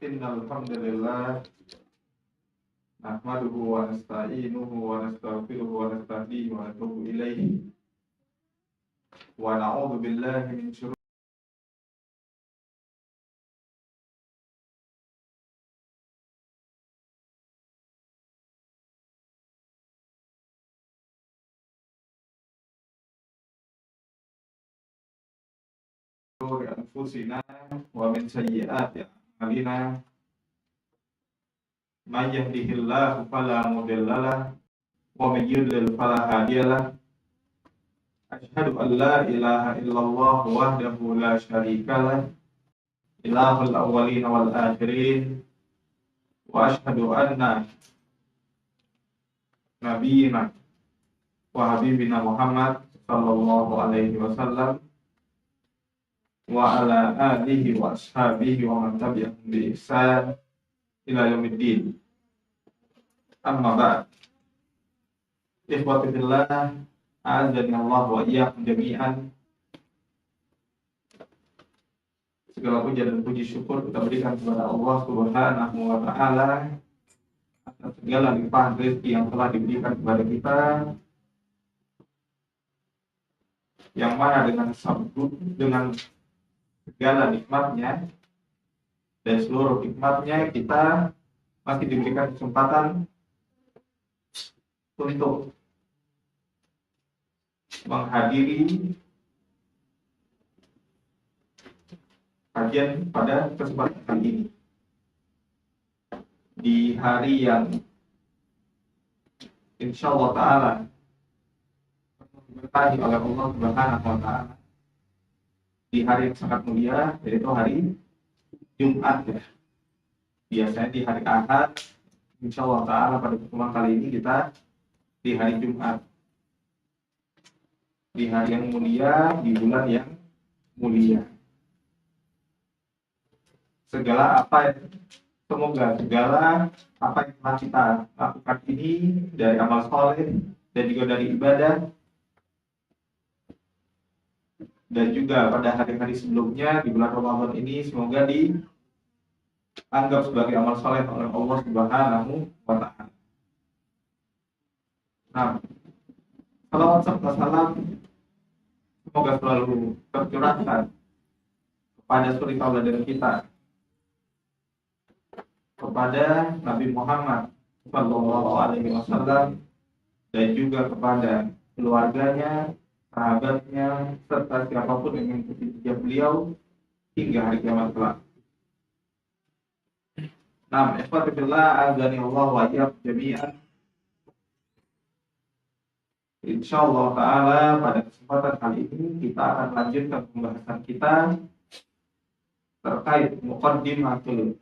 Innal hamdalillah nahmaduhu wa nasta'inuhu wa nastaghfiruhu wa nastahdihi wa natubu ilaihi wa na'udzu billahi min syururi anfusina wa min sayyiati a'malina. May yahdihillahu fala mudhillalah wa may yudlil fala hadiyalah. Asyhadu an la ilaha illallah wahdahu la syarikalah ilahul awwalin wal akhirin wa asyhadu anna nabiyyina wa habibina Muhammad sallallahu alaihi wasallam wa ala alihi wa ashabihi wa man tabi'ahum bi ihsan ila yaumiddin. Amma ba'd. Ikhwati fillah, a'azzani Allah wa iyyakum jami'an. Segala puja dan puji syukur kita berikan kepada Allah Subhanahu wa taala atas segala limpahan rezeki yang telah diberikan kepada kita, yang mana dengan segala nikmatnya dan seluruh nikmatnya kita masih diberikan kesempatan untuk menghadiri kajian pada kesempatan kali ini di hari yang insyaallah ta'ala diberkahi oleh Allah Subhanahu wa ta'ala, di hari yang sangat mulia, yaitu hari Jumat ya. Biasanya di hari Ahad, insyaallah ta'ala pada pertemuan kali ini kita di hari Jumat, di hari yang mulia, di bulan yang mulia. Semoga segala apa yang telah kita lakukan ini dari amal soleh dan juga dari ibadah, dan juga pada hari-hari sebelumnya di bulan Ramadan ini, semoga dianggap sebagai amal soleh oleh Allah Subhanahu wa ta'ala. Nah, salawat serta salam semoga selalu tercurahkan kepada suri tauladan kita, kepada Nabi Muhammad sallallahu alaihi wasallam, dan juga kepada keluarganya, sahabatnya, serta siapapun yang mengikuti jejak beliau hingga hari kiamat kelak. Nah, ikhwati fillah, azani Allah wa iyyakum jami'an. Insyaallah ta'ala pada kesempatan kali ini kita akan lanjutkan pembahasan kita terkait muqaddimatul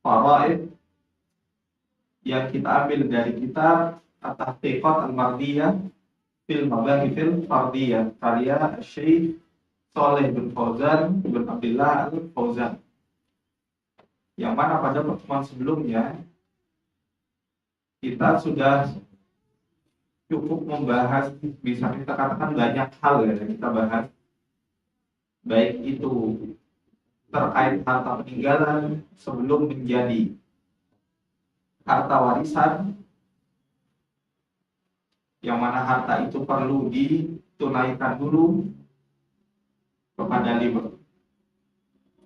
faraid yang kita ambil dari kitab At-Tahqiqat Al-Mardiyah fil Mabahithil Fardiyah karya Syekh Shalih bin Fauzan bin Abdullah Al-Fauzan, yang mana pada pertemuan sebelumnya kita sudah cukup membahas, bisa kita katakan banyak hal yang kita bahas, baik itu terkait harta peninggalan sebelum menjadi harta warisan, yang mana harta itu perlu ditunaikan dulu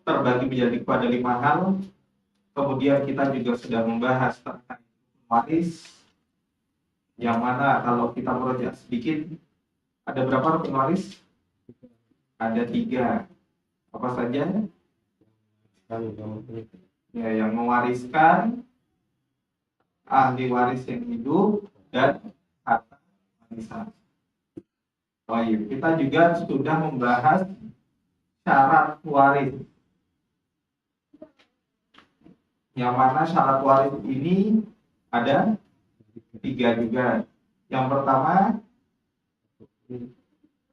terbagi menjadi kepada 5 hal. Kemudian kita juga sudah membahas terkait waris, yang mana kalau kita merujuk sedikit, ada berapa rukun waris? Ada 3. Apa saja? Ya, yang mewariskan, ahli waris yang hidup, dan harta warisan. Baik, kita juga sudah membahas syarat waris, yang mana syarat waris ini ada 3 juga. Yang pertama,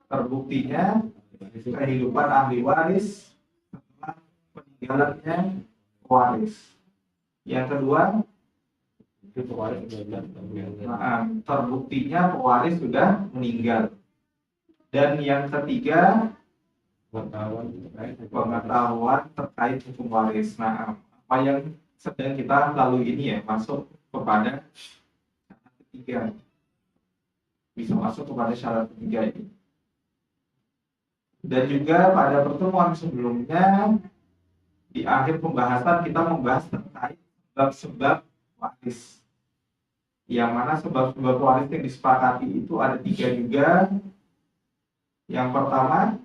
terbuktinya kehidupan ahli waris setelah peninggalannya waris. Yang kedua, terbuktinya pewaris sudah meninggal. Dan yang ketiga, pengetahuan terkait hukum waris. Nah, apa yang sedang kita lalui ini ya, masuk kepada syarat ketiga. Bisa masuk kepada syarat ketiga ini. Dan juga pada pertemuan sebelumnya, di akhir pembahasan kita membahas terkait sebab-sebab waris. Yang mana sebab-sebab waris yang disepakati itu ada 3 juga. Yang pertama,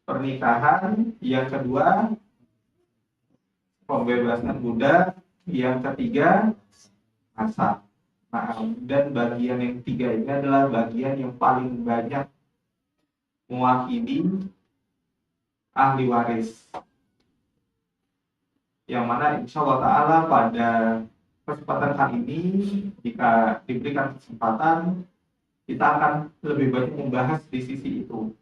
pernikahan. Yang kedua, pembebasan budak. Yang ketiga, asal. Nah, dan bagian yang 3 ini adalah bagian yang paling banyak mewakili ahli waris. Yang mana insya Allah Ta'ala pada kesempatan kali ini, jika diberikan kesempatan, kita akan lebih banyak membahas di sisi itu.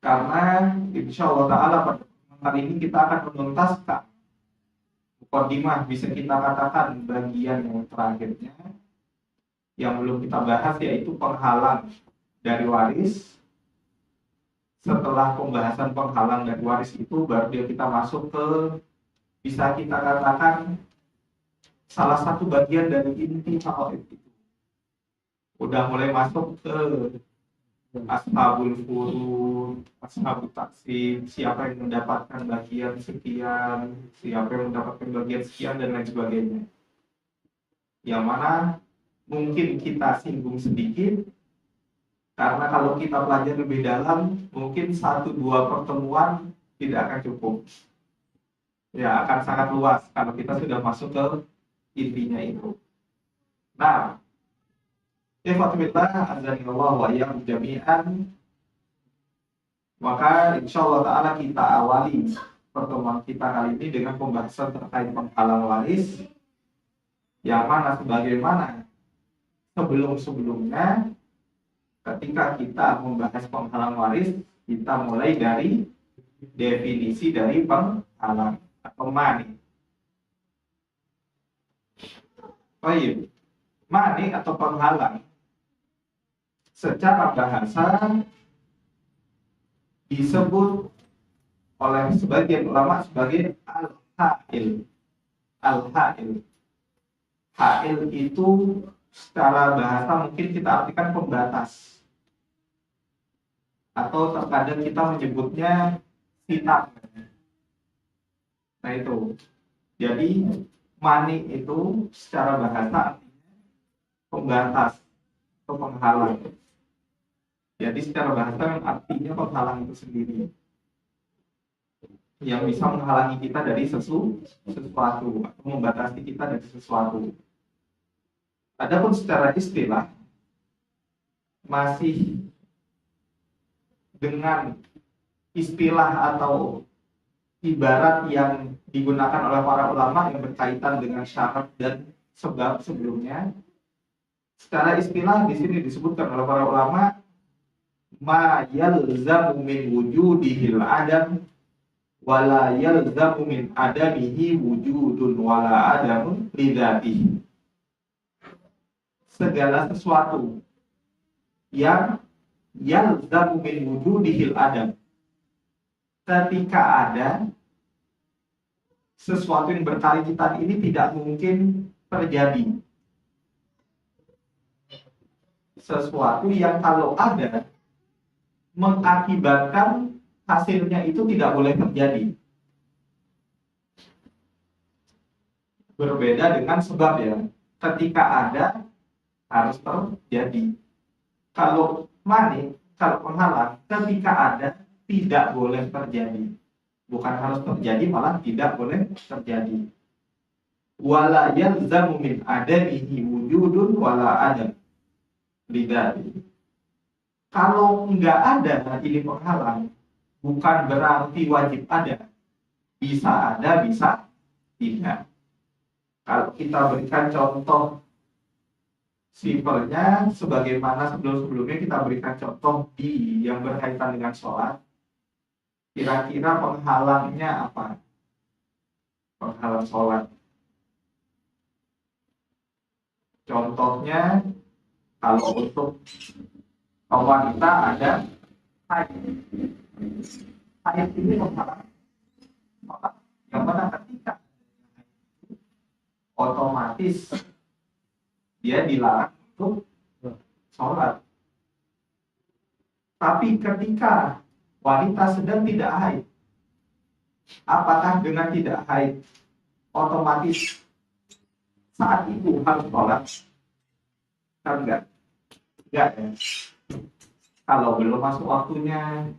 Karena insya Allah Ta'ala pada kesempatan kali ini kita akan menuntaskan mukadimah, bisa kita katakan bagian yang terakhirnya, yang belum kita bahas, yaitu penghalang dari waris. Setelah pembahasan penghalang dari waris itu, baru dia kita masuk ke, bisa kita katakan, salah satu bagian dari inti faraid itu. Udah mulai masuk ke ashabul furud, ashabul taksim, siapa yang mendapatkan bagian sekian, siapa yang mendapatkan bagian sekian, dan lain sebagainya. Yang mana mungkin kita singgung sedikit, karena kalau kita pelajari lebih dalam, mungkin 1-2 pertemuan tidak akan cukup. Ya, akan sangat luas kalau kita sudah masuk ke intinya itu. Nah, ikhwatillah azanillah wa iyyakum jami'an. Maka insyaallah ta'ala kita awali pertemuan kita kali ini dengan pembahasan terkait penghalang waris, yang mana sebagaimana sebelum-sebelumnya ketika kita membahas penghalang waris, kita mulai dari definisi dari penghalang atau mani. Baik, mani atau penghalang secara bahasa disebut oleh sebagian ulama sebagai al-ha'il. Al-ha'il. Ha'il itu secara bahasa mungkin kita artikan pembatas, atau terkadang kita menyebutnya sitak. Nah itu, jadi mani itu secara bahasa artinya pembatas atau penghalang. Jadi secara bahasa artinya penghalang itu sendiri, yang bisa menghalangi kita dari sesuatu atau membatasi kita dari sesuatu. Adapun secara istilah masih dengan istilah atau ibarat yang digunakan oleh para ulama yang berkaitan dengan syarat dan sebab sebelumnya. Secara istilah di sini disebutkan oleh para ulama, ma yalzamu min wujudihil adam wala yalzamu min adamihi wujudun wala adamun lidzatihi. Segala sesuatu yang yalzamu min wujudihil adam, ketika ada sesuatu yang berkali-kali ini tidak mungkin terjadi. Sesuatu yang kalau ada mengakibatkan hasilnya itu tidak boleh terjadi. Berbeda dengan sebab ya, ketika ada harus terjadi. Kalau mani, kalau penghalang, ketika ada tidak boleh terjadi. Bukan harus terjadi, malah tidak boleh terjadi. Wala yalzamu min adamihi wujudun wala adam lidzati. Kalau enggak ada ini penghalang, bukan berarti wajib ada. Bisa ada, bisa tidak. Kalau kita berikan contoh simpelnya, sebagaimana sebelum-sebelumnya kita berikan contoh di yang berkaitan dengan sholat. Kira-kira penghalangnya apa? Penghalang sholat. Contohnya, kalau untuk wanita ada haid. Haid ini penghalang sholat. otomatis dia dilarang untuk sholat. Tapi ketika wanita sedang tidak haid, apakah dengan tidak haid otomatis saat itu harus sholat? Kan enggak ya. Kalau belum masuk waktunya,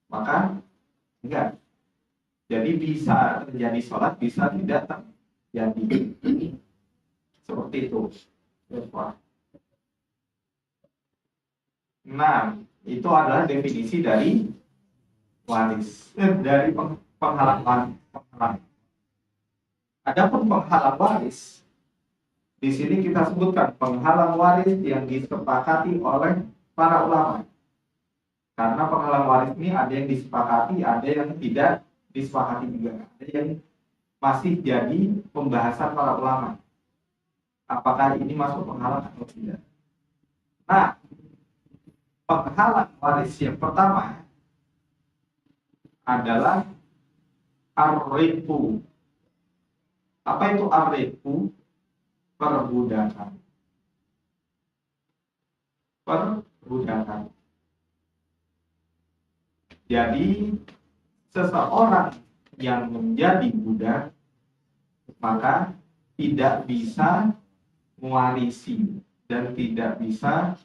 maka enggak. Jadi bisa terjadi sholat, bisa tidak terjadi. Seperti itu. Nah, itu adalah definisi dari waris, dari penghalang waris. Adapun penghalang waris, di sini kita sebutkan penghalang waris yang disepakati oleh para ulama. Karena penghalang waris ini ada yang disepakati, ada yang tidak disepakati juga. Ada yang masih jadi pembahasan para ulama. Apakah ini masuk penghalang atau tidak? Nah, penghalang waris yang pertama adalah ar-riqu. Apa itu ar-riqu? Perbudakan. Perbudakan. Jadi seseorang yang menjadi budak maka tidak bisa mewarisi dan tidak bisa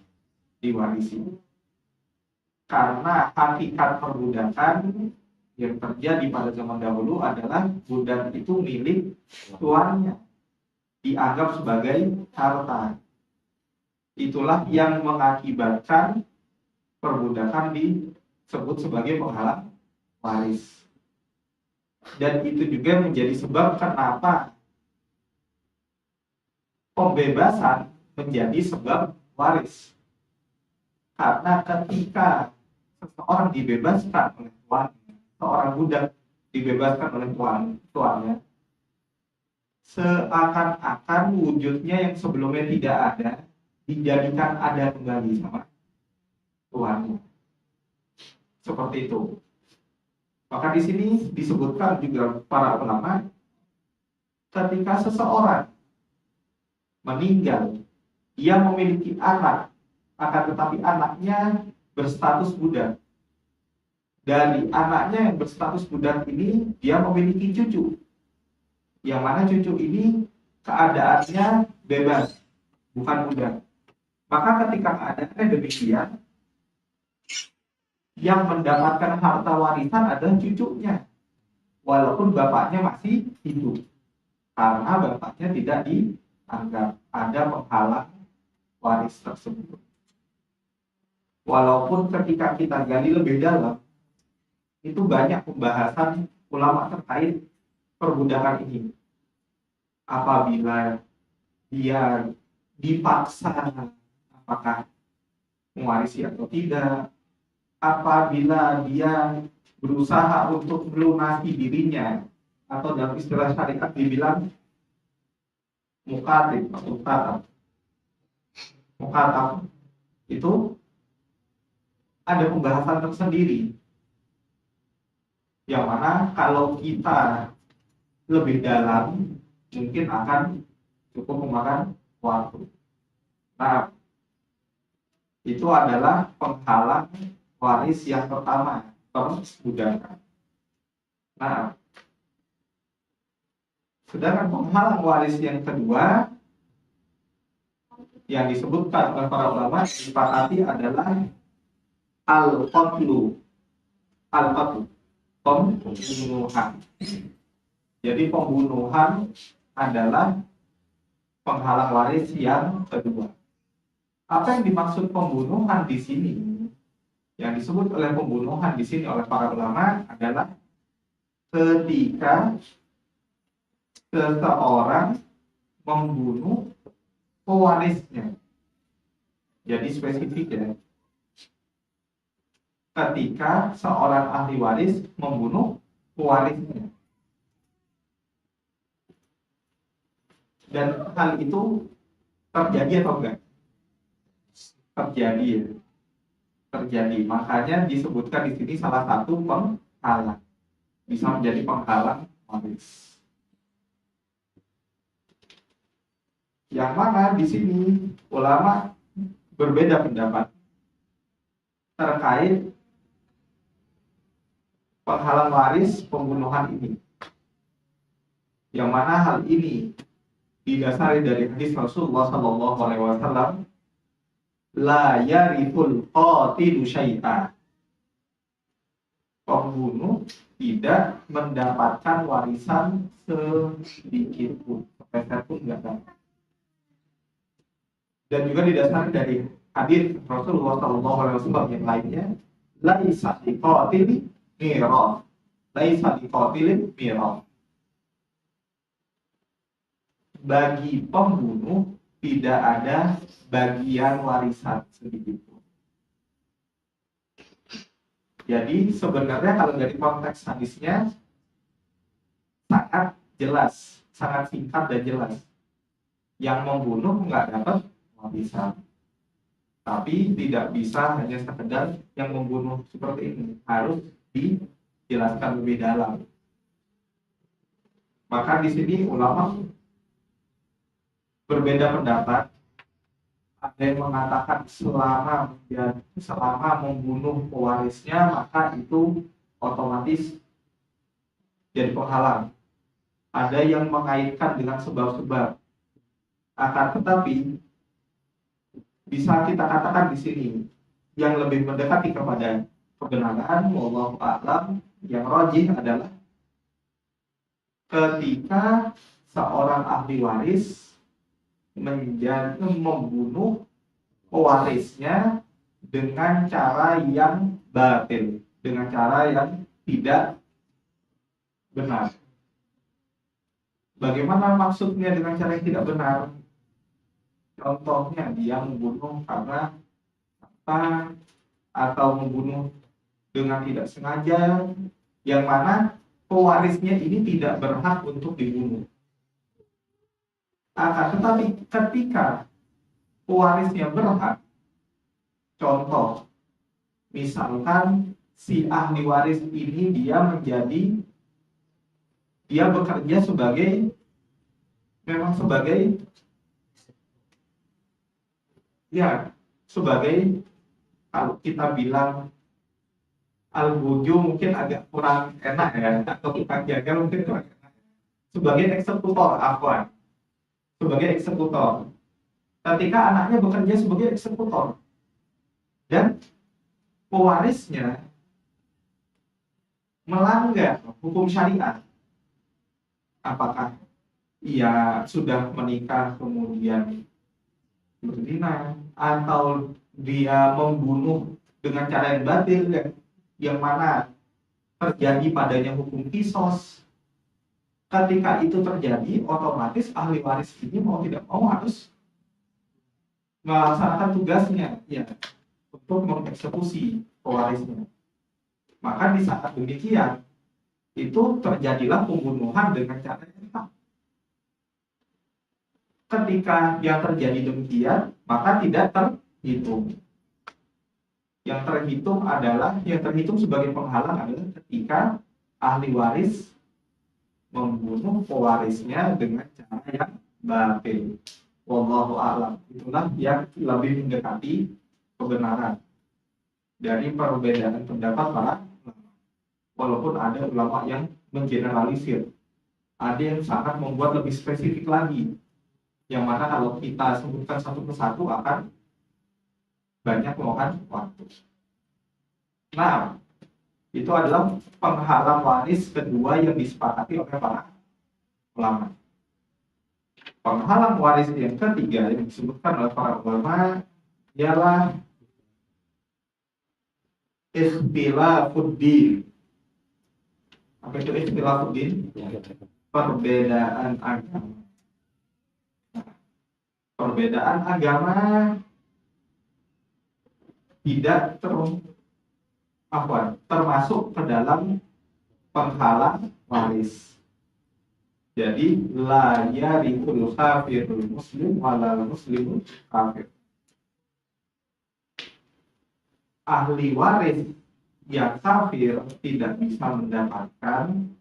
diwarisi. Karena hakikat perbudakan yang terjadi pada zaman dahulu adalah budak itu milik tuannya, dianggap sebagai harta. Itulah yang mengakibatkan perbudakan disebut sebagai penghalang waris. Dan itu juga menjadi sebab kenapa pembebasan menjadi sebab waris. Karena ketika seseorang dibebaskan oleh tuannya, seorang budak dibebaskan oleh tuannya, seakan-akan wujudnya yang sebelumnya tidak ada dijadikan ada kembali sama tuannya. Seperti itu. Maka di sini disebutkan juga para ulama, ketika seseorang meninggal, ia memiliki anak, akan tetapi anaknya berstatus budak. Dari anaknya yang berstatus budak ini, dia memiliki cucu. Yang mana cucu ini keadaannya bebas, bukan budak. Maka ketika keadaannya demikian, yang mendapatkan harta warisan adalah cucunya, walaupun bapaknya masih hidup, karena bapaknya tidak dianggap ada penghalang waris tersebut. Walaupun ketika kita gali lebih dalam, itu banyak pembahasan ulama terkait perbudakan ini. Apabila dia dipaksa, apakah mewarisi atau tidak? Apabila dia berusaha untuk melunasi dirinya, atau dalam istilah syariat dibilang mukatab atau mukatab, itu ada pembahasan tersendiri. Yang mana kalau kita lebih dalam mungkin akan cukup memakan waktu. Nah, itu adalah penghalang waris yang pertama, perbudakan. Nah, sedangkan penghalang waris yang kedua yang disebutkan oleh para ulama disepakati adalah al-qatlu. Al-qatlu, pembunuhan. Jadi pembunuhan adalah penghalang waris yang kedua. Apa yang dimaksud pembunuhan di sini? Yang disebut oleh pembunuhan di sini oleh para ulama adalah ketika seseorang membunuh pewarisnya. Jadi spesifik ya. Ketika seorang ahli waris membunuh pewarisnya. Dan hal itu terjadi atau enggak? Terjadi ya. Terjadi. Makanya disebutkan di sini salah satu penghalang. Bisa menjadi penghalang waris. Yang mana di sini ulama berbeda pendapat terkait penghalang waris pembunuhan ini. Yang mana hal ini didasari dari hadis Rasulullah Shallallahu Alaihi Wasallam, la yarithul qatilu syai'a. Pembunuh tidak mendapatkan warisan sedikit pun, sepeser pun enggak dapat. Dan juga didasari dari hadis Rasulullah Shallallahu Alaihi Wasallam yang lainnya, laisa liqatili mirath, laisa liqatili mirath. Bagi pembunuh tidak ada bagian warisan sedikit pun. Jadi sebenarnya kalau dari konteks hadisnya sangat jelas, sangat singkat dan jelas. Yang membunuh nggak dapat warisan. Tapi tidak bisa hanya sekedar yang membunuh seperti ini, harus dijelaskan lebih dalam. Maka di sini ulama berbeda pendapat. Ada yang mengatakan selama membunuh pewarisnya maka itu otomatis jadi penghalang. Ada yang mengaitkan dengan sebab-sebab. Akan tetapi bisa kita katakan di sini yang lebih mendekati kepada kebenaran, wallahu a'lam, yang rajih adalah ketika seorang ahli waris membunuh pewarisnya dengan cara yang batil, dengan cara yang tidak benar. Bagaimana maksudnya dengan cara yang tidak benar? Contohnya dia membunuh karena apa, atau membunuh dengan tidak sengaja, yang mana pewarisnya ini tidak berhak untuk dibunuh. Tetapi ketika pewarisnya berhak, contoh, misalkan si ahli waris ini dia bekerja sebagai kalau kita bilang al-buju mungkin agak kurang enak ya, atau tukang jaga mungkin kurang enak. Sebagai eksekutor. Ketika anaknya bekerja sebagai eksekutor dan pewarisnya melanggar hukum syariat, apakah ia sudah menikah kemudian berzina, atau dia membunuh dengan cara yang batil yang mana terjadi padanya hukum kisos. Ketika itu terjadi, otomatis ahli waris ini mau tidak mau harus melaksanakan tugasnya ya untuk mengeksekusi pewarisnya. Maka di saat demikian itu terjadilah pembunuhan dengan cara yang tepat. Ketika yang terjadi demikian, maka tidak terhitung. Yang terhitung sebagai penghalang adalah ketika ahli waris membunuh pewarisnya dengan cara yang batil. Wallahu a'lam. Itulah yang lebih mendekati kebenaran dari perbedaan pendapat para ulama. Walaupun ada ulama yang menggeneralisir, ada yang sangat membuat lebih spesifik lagi, yang mana kalau kita sebutkan satu persatu akan banyak memakan waktu. Nah, itu adalah penghalang waris kedua yang disepakati oleh para ulama. Penghalang waris yang ketiga yang disebutkan oleh para ulama ialah ikhtilafuddin. Apa itu ikhtilafuddin? Perbedaan agama. Perbedaan agama tidak termasuk ke dalam penghalang waris. Jadi la yarithul kafirul muslim wala muslimul kafir. Ahli waris yang kafir tidak bisa mendapatkan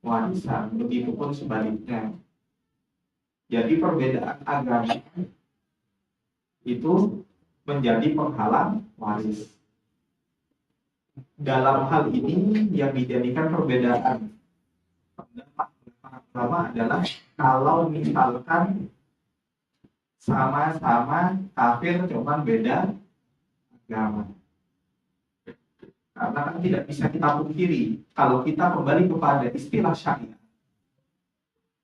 warisan, begitupun sebaliknya. Jadi perbedaan agama itu menjadi penghalang waris. Dalam hal ini yang dijadikan perbedaan pendapat agama adalah kalau misalkan sama-sama kafir cuman beda agama. Karena kan tidak bisa kita pungkiri kalau kita kembali kepada istilah syariat,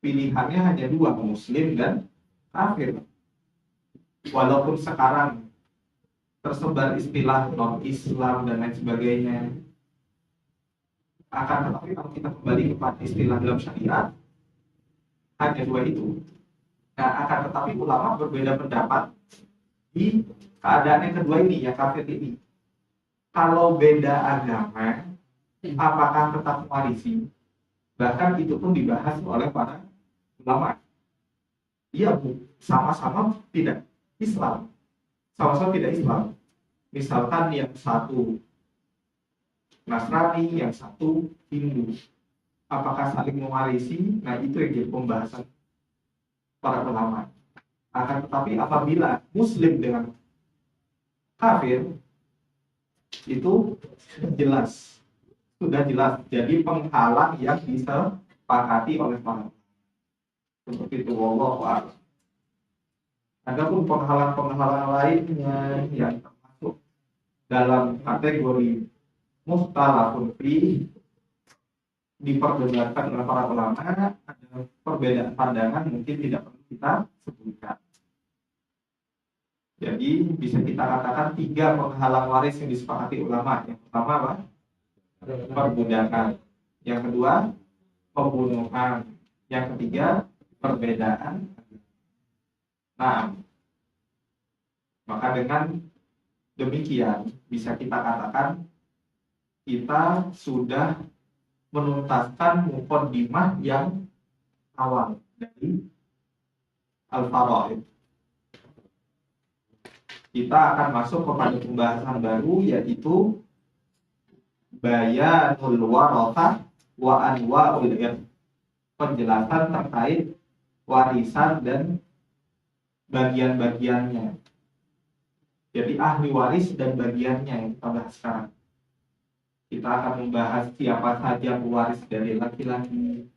pilihannya hanya dua, muslim dan kafir. Walaupun sekarang tersebar istilah non-Islam dan lain sebagainya, akan tetapi kalau kita kembali kepada istilah dalam syariat, hanya dua itu. Nah, akan tetapi ulama berbeda pendapat di keadaan yang kedua ini, yang kafir ini. Kalau beda agama, apakah tetap mewarisi? Bahkan itu pun dibahas oleh para ulama. Iya, Bu, sama-sama tidak Islam. Sama-sama tidak Islam. Misalkan yang satu Nasrani, yang satu Hindu. Apakah saling mewarisi? Nah, itu yang jadi pembahasan para ulama. Akan tetapi apabila Muslim dengan kafir, itu sudah jelas jadi penghalang yang disepakati oleh para ulama. Seperti itu, wallahu a'lam. Adapun penghalang-penghalang lainnya yang termasuk dalam kategori mukhtalafun fi, diperdebatkan oleh para ulama, ada perbedaan pandangan mungkin tidak perlu kita sebutkan. Jadi bisa kita katakan 3 penghalang waris yang disepakati ulama. Yang pertama apa? Perbudakan. Yang kedua, pembunuhan. Yang ketiga, perbedaan. Nah, maka dengan demikian bisa kita katakan kita sudah menuntaskan muqaddimah yang awal dari Al-Faraid. Kita akan masuk kepada pembahasan baru, yaitu bayanul warathah wa anwa'ul irth. Penjelasan terkait warisan dan bagian-bagiannya. Jadi ahli waris dan bagiannya yang kita bahas sekarang. Kita akan membahas siapa saja pewaris dari laki-laki,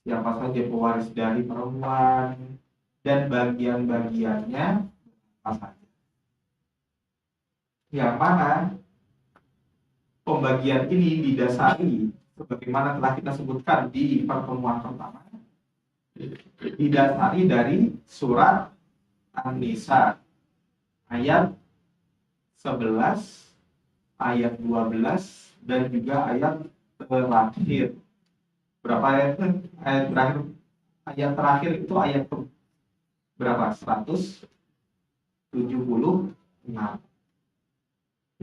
siapa saja pewaris dari perempuan, dan bagian-bagiannya apa saja. Yang mana pembagian ini didasari, sebagaimana telah kita sebutkan di pertemuan pertama, didasari dari surat An-Nisa ayat 11, ayat 12, dan juga ayat terakhir. Berapa ayat itu? Ayat terakhir itu ayat berapa? 176.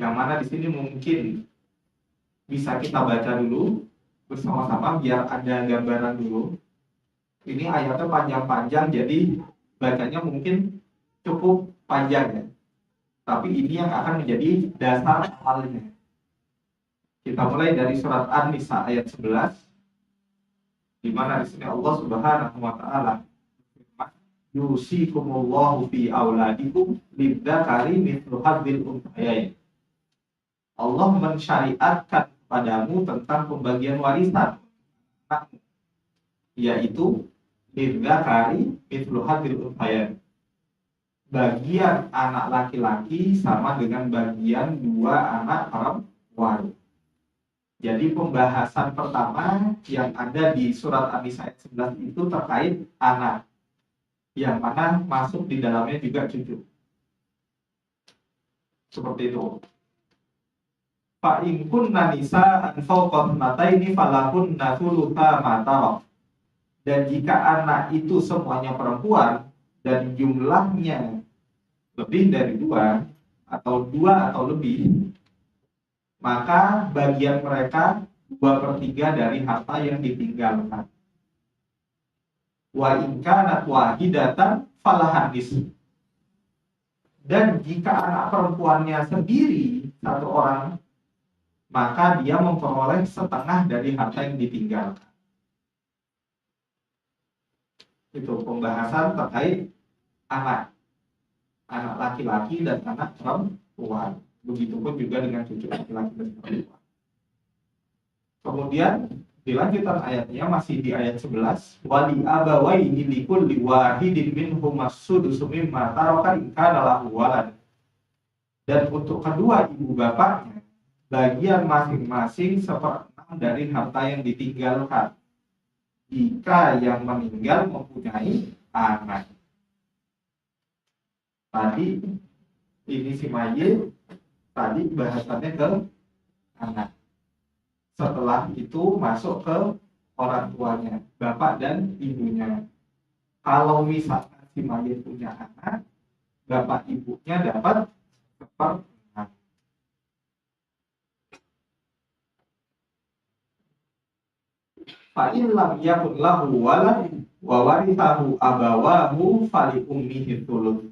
Yang mana di sini mungkin bisa kita baca dulu bersama-sama biar ada gambaran dulu. Ini ayatnya panjang-panjang, jadi bacanya mungkin cukup panjang ya. Tapi ini yang akan menjadi dasar awalnya. Kita mulai dari surat An-Nisa ayat 11, di mana di sini Allah Subhanahu wa taala yusikumullahu fi auladikum lidzakari mithlu hadzil unthayain. Allah mensyariatkan padamu tentang pembagian warisan, yaitu lidzakari mithlu hadzil unthayain. Bagian anak laki-laki sama dengan bagian 2 anak perempuan. Jadi pembahasan pertama yang ada di surat An-Nisa ayat 11 itu terkait anak, yang mana masuk di dalamnya juga cucu. Seperti itu. Fa in kunna nisa'an fawqa thnataini falakunna thulutha ma tarak. Dan jika anak itu semuanya perempuan dan jumlahnya lebih dari 2 atau 2 atau lebih, maka bagian mereka 2/3 dari harta yang ditinggalkan. Wa in kanat wahidatan falahan nisfu. Dan jika anak perempuannya sendiri 1 orang, maka dia memperoleh setengah dari harta yang ditinggalkan. Itu pembahasan terkait anak laki-laki dan anak perempuan. Begitupun juga dengan cucu laki-laki dan perempuan. Kemudian dilanjutkan ayatnya masih di ayat 11, wali abawaihi likulli wahidin minhum as-sudusu mimma taraka in kana lahu walad. Dan untuk kedua ibu bapaknya bagian masing-masing seperenam dari harta yang ditinggalkan jika yang meninggal mempunyai anak. Tadi ini si mayit, tadi bahasannya ke anak. Setelah itu masuk ke orang tuanya, bapak dan ibunya. Kalau misalkan si mayit punya anak, bapak ibunya dapat seperenam. Fa in lam yakun lahu walad wa warithahu abawahu fali ummihi thuluth.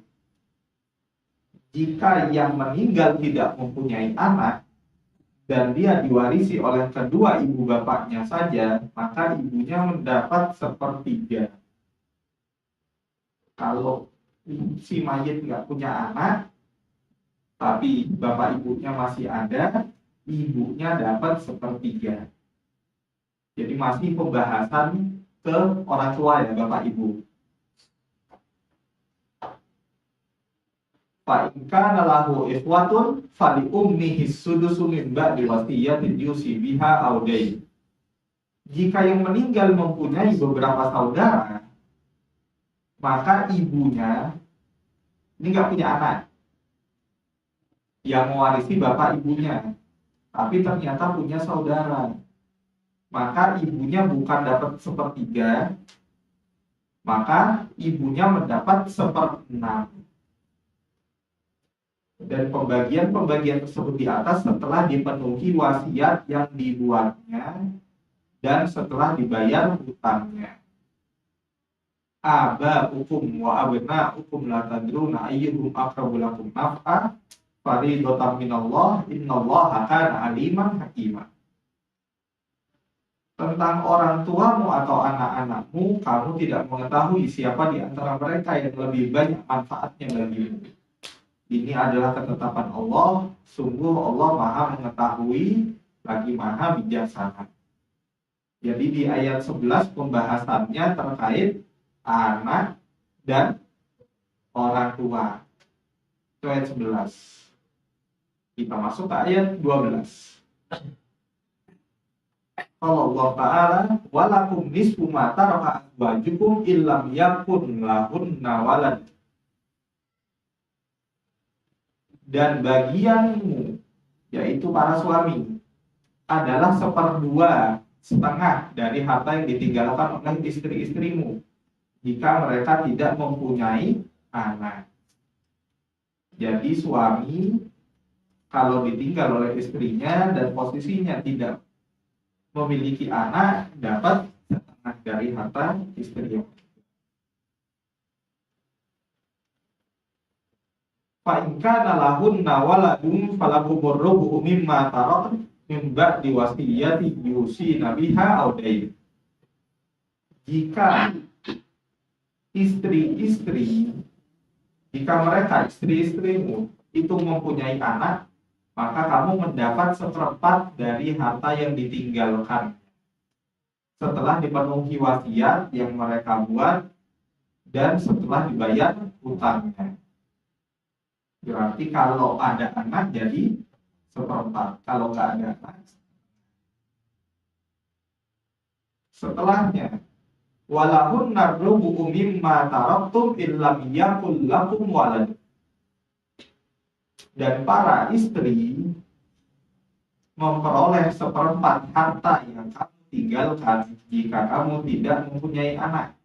Jika yang meninggal tidak mempunyai anak dan dia diwarisi oleh kedua ibu bapaknya saja, maka ibunya mendapat sepertiga. Kalau si mayit nggak punya anak, tapi bapak ibunya masih ada, ibunya dapat sepertiga. Jadi masih pembahasan ke orang tua ya, bapak ibu. Fa in kana lahu ikhwatun fali ummihi sudusu min ba'di wasiyatin yusi biha aw dain. Jika yang meninggal mempunyai beberapa saudara, maka ibunya ini nggak punya anak yang mewarisi bapak ibunya, tapi ternyata punya saudara. Maka ibunya bukan dapat sepertiga, maka ibunya mendapat seperenam. Dan pembagian tersebut di atas setelah dipenuhi wasiat yang dibuatnya dan setelah dibayar hutangnya. Aba hukum wa abna hukum la tadruna ayyuhum aqrabu lakum naf'a faridatan minallah innallaha kana aliman hakima. Tentang orang tuamu atau anak-anakmu, kamu tidak mengetahui siapa di antara mereka yang lebih banyak manfaatnya bagimu. Ini adalah ketetapan Allah, sungguh Allah maha mengetahui lagi maha bijaksana. Jadi di ayat 11 pembahasannya terkait anak dan orang tua. Itu ayat 11. Kita masuk ke ayat 12. Allah Ta'ala walakum nisfu ma taraka azwajukum illam yakun lahunna walad. Dan bagianmu, yaitu para suami, adalah 1/2 dari harta yang ditinggalkan oleh istri-istrimu jika mereka tidak mempunyai anak. Jadi suami kalau ditinggal oleh istrinya dan posisinya tidak memiliki anak, dapat 1/2 dari harta istrinya. Fa in kana lahunna waladun falakumur rubu mimma tarak min ba'di wasiyati yusina biha aw dain. Jika mereka istri-istrimu itu mempunyai anak, maka kamu mendapat 1/4 dari harta yang ditinggalkan setelah dipenuhi wasiat yang mereka buat dan setelah dibayar hutangnya. Berarti kalau ada anak jadi 1/4, kalau nggak ada anak. Setelahnya, walahunna rubu'u mimma taraktum illam yakul lakum walad. Dan para istri memperoleh 1/4 harta yang kamu tinggalkan jika kamu tidak mempunyai anak.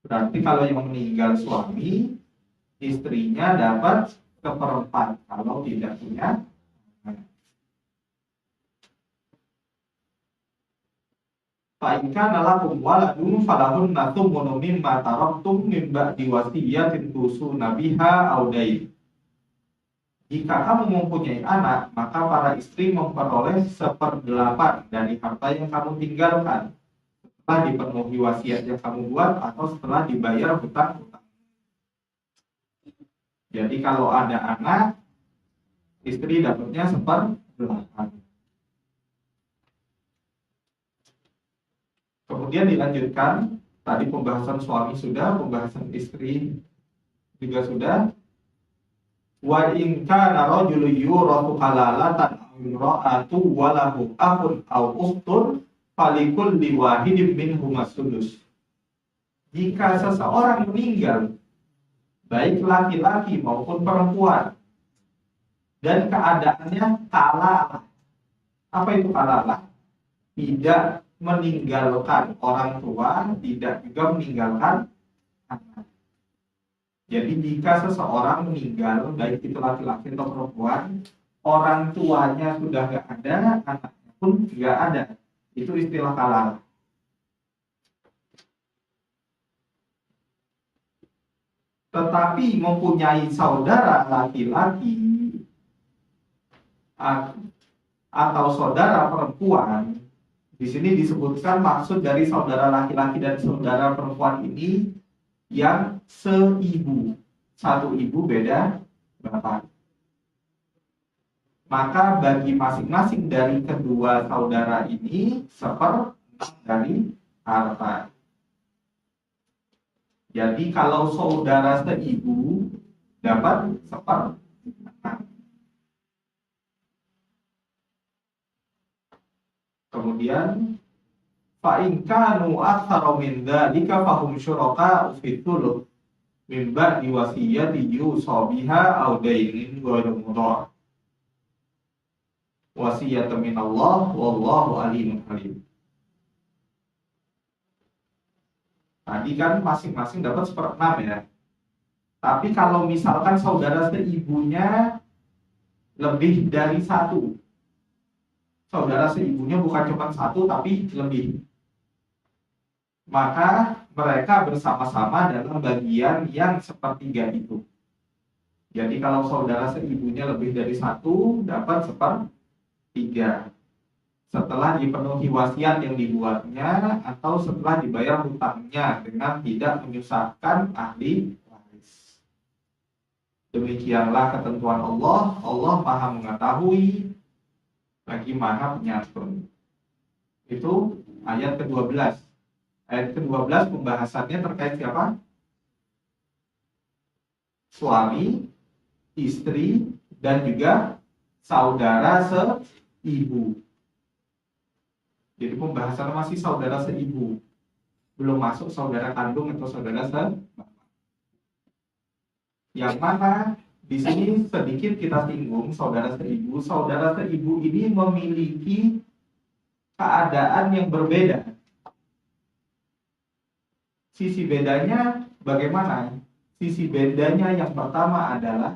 Berarti kalau yang meninggal suami, istrinya dapat 1/4 kalau tidak punya anak. Fa in kana lakum waladun falahunna thumnu mimma taraktum min ba'di wasiyatin tusuna biha aw dain. Jika kamu mempunyai anak, maka para istri memperoleh 1/8 dari harta yang kamu tinggalkan setelah dipenuhi wasiat yang kamu buat atau setelah dibayar hutang-hutang. Jadi kalau ada anak, istri dapatnya 1/8. Kemudian dilanjutkan, tadi pembahasan suami sudah, pembahasan istri juga sudah. Wa in kana rajulun yuratu halalatan aw imra'atu wa lahu akhun aw ukhtun falikulli wahidin minhum as-sudus. Jika seseorang meninggal, baik laki-laki maupun perempuan, dan keadaannya kalalah. Apa itu kalalah? Tidak meninggalkan orang tua, tidak juga meninggalkan anak. Jadi jika seseorang meninggal, baik itu laki-laki atau perempuan, orang tuanya sudah nggak ada, anaknya pun nggak ada. Itu istilah kalalah. Tetapi mempunyai saudara laki-laki atau saudara perempuan, di sini disebutkan maksud dari saudara laki-laki dan saudara perempuan ini yang seibu, satu ibu beda bapak. Maka bagi masing-masing dari kedua saudara ini 1/6 dari harta. Jadi kalau saudara seibu dapat 1/6. Kemudian fa in kanu aktsara min dzalika fahum syuraka'u fi thuluth min ba'di wasiyati yusa biha aw dainin ghairu mudhar. Wasiyatan min Allah wallahu alimul halim. Tadi kan masing-masing dapat 1/6 ya. Tapi kalau misalkan saudara seibunya lebih dari satu, saudara seibunya bukan cuma satu tapi lebih, maka mereka bersama-sama dalam bagian yang 1/3 itu. Jadi kalau saudara seibunya lebih dari satu, dapat 1/3 setelah dipenuhi wasiat yang dibuatnya atau setelah dibayar hutangnya dengan tidak menyusahkan ahli waris. Demikianlah ketentuan Allah. Allah Maha mengetahui lagi Maha penyantun. Itu ayat ke-12. Ayat ke-12 pembahasannya terkait siapa? Suami, istri, dan juga saudara seibu. Jadi pembahasan masih saudara seibu, belum masuk saudara kandung atau saudara sebapak. Yang mana di sini sedikit kita singgung saudara seibu. Saudara seibu ini memiliki keadaan yang berbeda. Sisi bedanya bagaimana? Sisi bedanya yang pertama adalah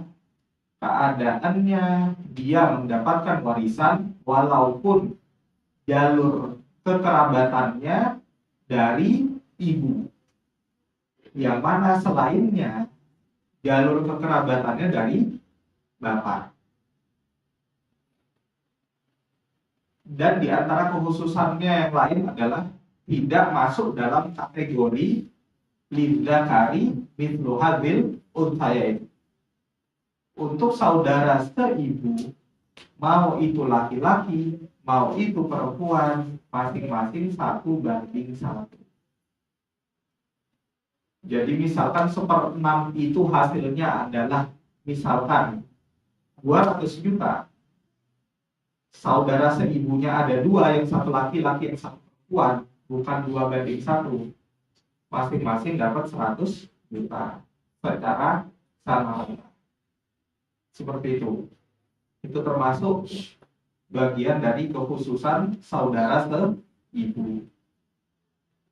keadaannya dia mendapatkan warisan walaupun jalur kekerabatannya dari ibu, yang mana selainnya jalur kekerabatannya dari bapak. Dan di antara kekhususannya yang lain adalah tidak masuk dalam kategori lidzakari mithlu hadzil unthayain. Untuk saudara seibu, mau itu laki-laki, mau itu perempuan, masing-masing 1/1. Jadi misalkan 1/6 itu hasilnya adalah misalkan 200 juta. Saudara seibunya ada 2, yang satu laki-laki, yang satu perempuan, bukan 2/1. Masing-masing dapat 100 juta secara sama. Seperti itu. Itu termasuk bagian dari kekhususan saudara seibu.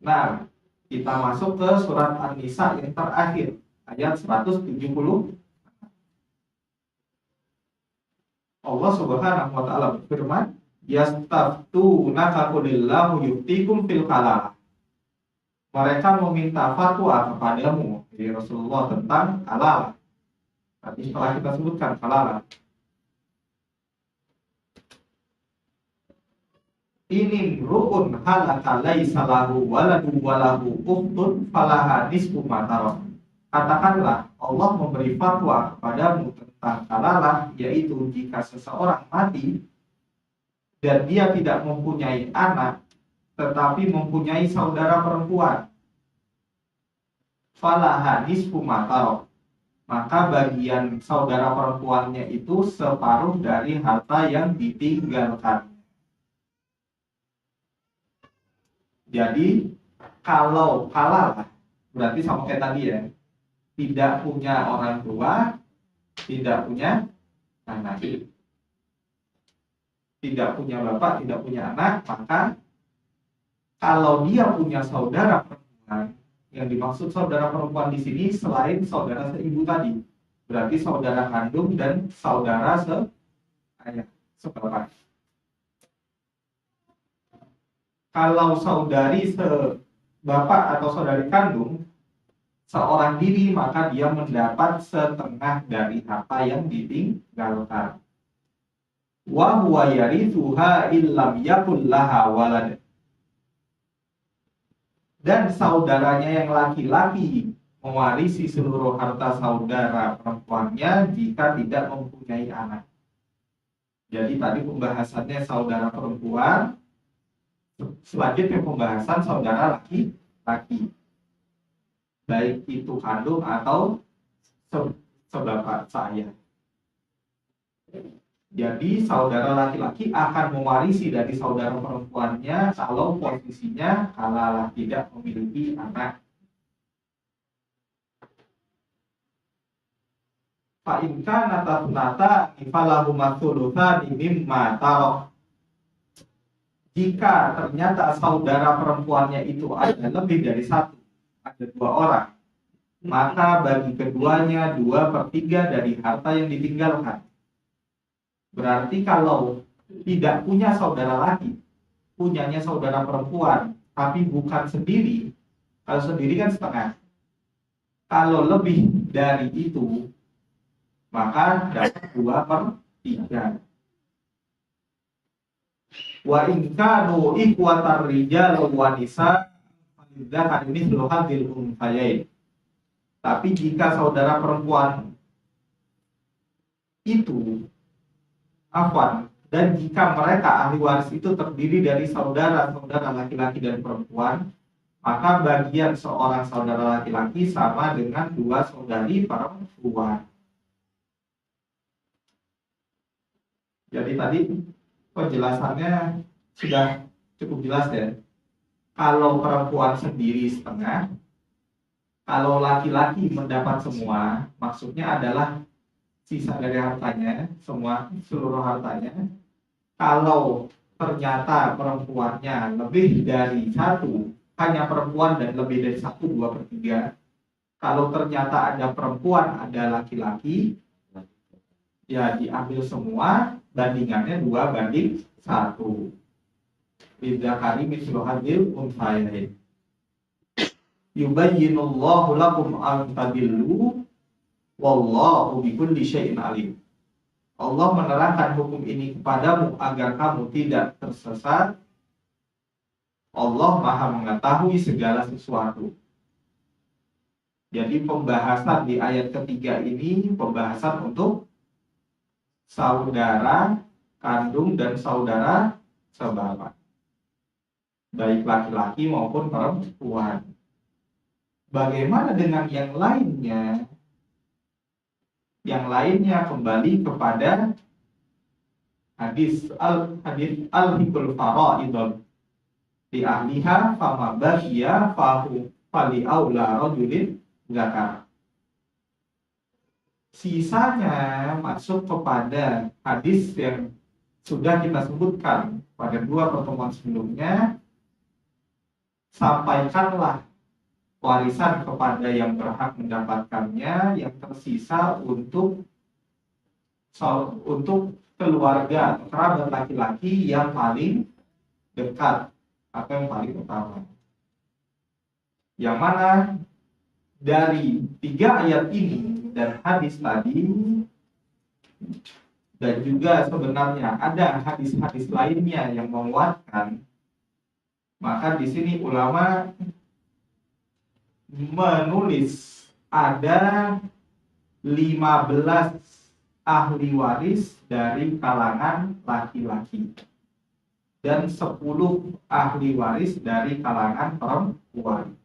Nah, kita masuk ke surat An-Nisa yang terakhir, ayat 170. Allah Subhanahu wa taala berfirman, "Yastaftunaka qulillahu yuftikum fil kalalah." Mereka meminta fatwa kepadamu, dari Rasulullah, tentang kalalah. Tadi setelah kita sebutkan kalalah. ini ru'un halaka laisa lahu waladu walahu ukhtun falaha nisfu ma tarak. Katakanlah Allah memberi fatwa kepadamu tentang kalalah, yaitu jika seseorang mati dan dia tidak mempunyai anak tetapi mempunyai saudara perempuan, falaha nisfu ma tarak, maka bagian saudara perempuannya itu separuh dari harta yang ditinggalkan. Jadi kalau kalah berarti sama kayak tadi ya, tidak punya orang tua, tidak punya anak, tidak punya bapak, tidak punya anak, maka kalau dia punya saudara perempuan, yang dimaksud saudara perempuan di sini selain saudara seibu tadi, berarti saudara kandung dan saudara seayah, sebapak. Kalau saudari sebapak atau saudari kandung seorang diri, maka dia mendapat setengah dari harta yang ditinggalkan. Wa huwa yarithuha illam yakul laha walad. Dan saudaranya yang laki-laki mewarisi seluruh harta saudara perempuannya jika tidak mempunyai anak. Jadi tadi pembahasannya saudara perempuan, selanjutnya pembahasan saudara laki-laki, baik itu kandung atau sebapak saya. Jadi saudara laki-laki akan mewarisi dari saudara perempuannya kalau posisinya kalalah tidak memiliki anak. Fa in kana tatnata falahu matsulutsani mimma tarak. Jika ternyata saudara perempuannya itu ada lebih dari satu, ada dua orang, maka bagi keduanya 2/3 dari harta yang ditinggalkan. Berarti kalau tidak punya saudara laki, punyanya saudara perempuan, tapi bukan sendiri, kalau sendiri kan setengah. Kalau lebih dari itu, maka dapat 2/3. Wa in kanu ikhwatar rijal wa nisa falidzakari mithlu hadzal unthayain. Tapi jika saudara perempuan itu dan jika mereka ahli waris itu terdiri dari saudara-saudara laki-laki dan perempuan, maka bagian seorang saudara laki-laki sama dengan 2 saudari perempuan. Jadi tadi penjelasannya sudah cukup jelas ya. Kalau perempuan sendiri setengah, kalau laki-laki mendapat semua, maksudnya adalah sisa dari hartanya, seluruh hartanya. Kalau ternyata perempuannya lebih dari satu, hanya perempuan dan lebih dari satu, 2/3. Kalau ternyata ada perempuan, ada laki-laki, ya diambil semua, bandingannya 2/1. Lidzakari mithlu hadzal unthayain. Yubayyinullahu lakum an tadillu wallahu bikulli syai'in alim. Allah menerangkan hukum ini kepadamu agar kamu tidak tersesat. Allah Maha mengetahui segala sesuatu. Jadi pembahasan di ayat ketiga ini pembahasan untuk saudara kandung dan saudara sebapak, baik laki-laki maupun perempuan. Bagaimana dengan yang lainnya? Yang lainnya kembali kepada hadis al-hikul faraidul di ahliha fama bagiya fahu fali aula rajulin zakar. Sisanya masuk kepada hadis yang sudah kita sebutkan pada 2 pertemuan sebelumnya. Sampaikanlah warisan kepada yang berhak mendapatkannya, yang tersisa untuk keluarga atau kerabat laki-laki yang paling dekat atau yang paling utama. Yang mana dari 3 ayat ini dan hadis tadi Dan juga sebenarnya ada hadis-hadis lainnya yang menguatkan. Maka di sini ulama menulis ada 15 ahli waris dari kalangan laki-laki dan 10 ahli waris dari kalangan perempuan.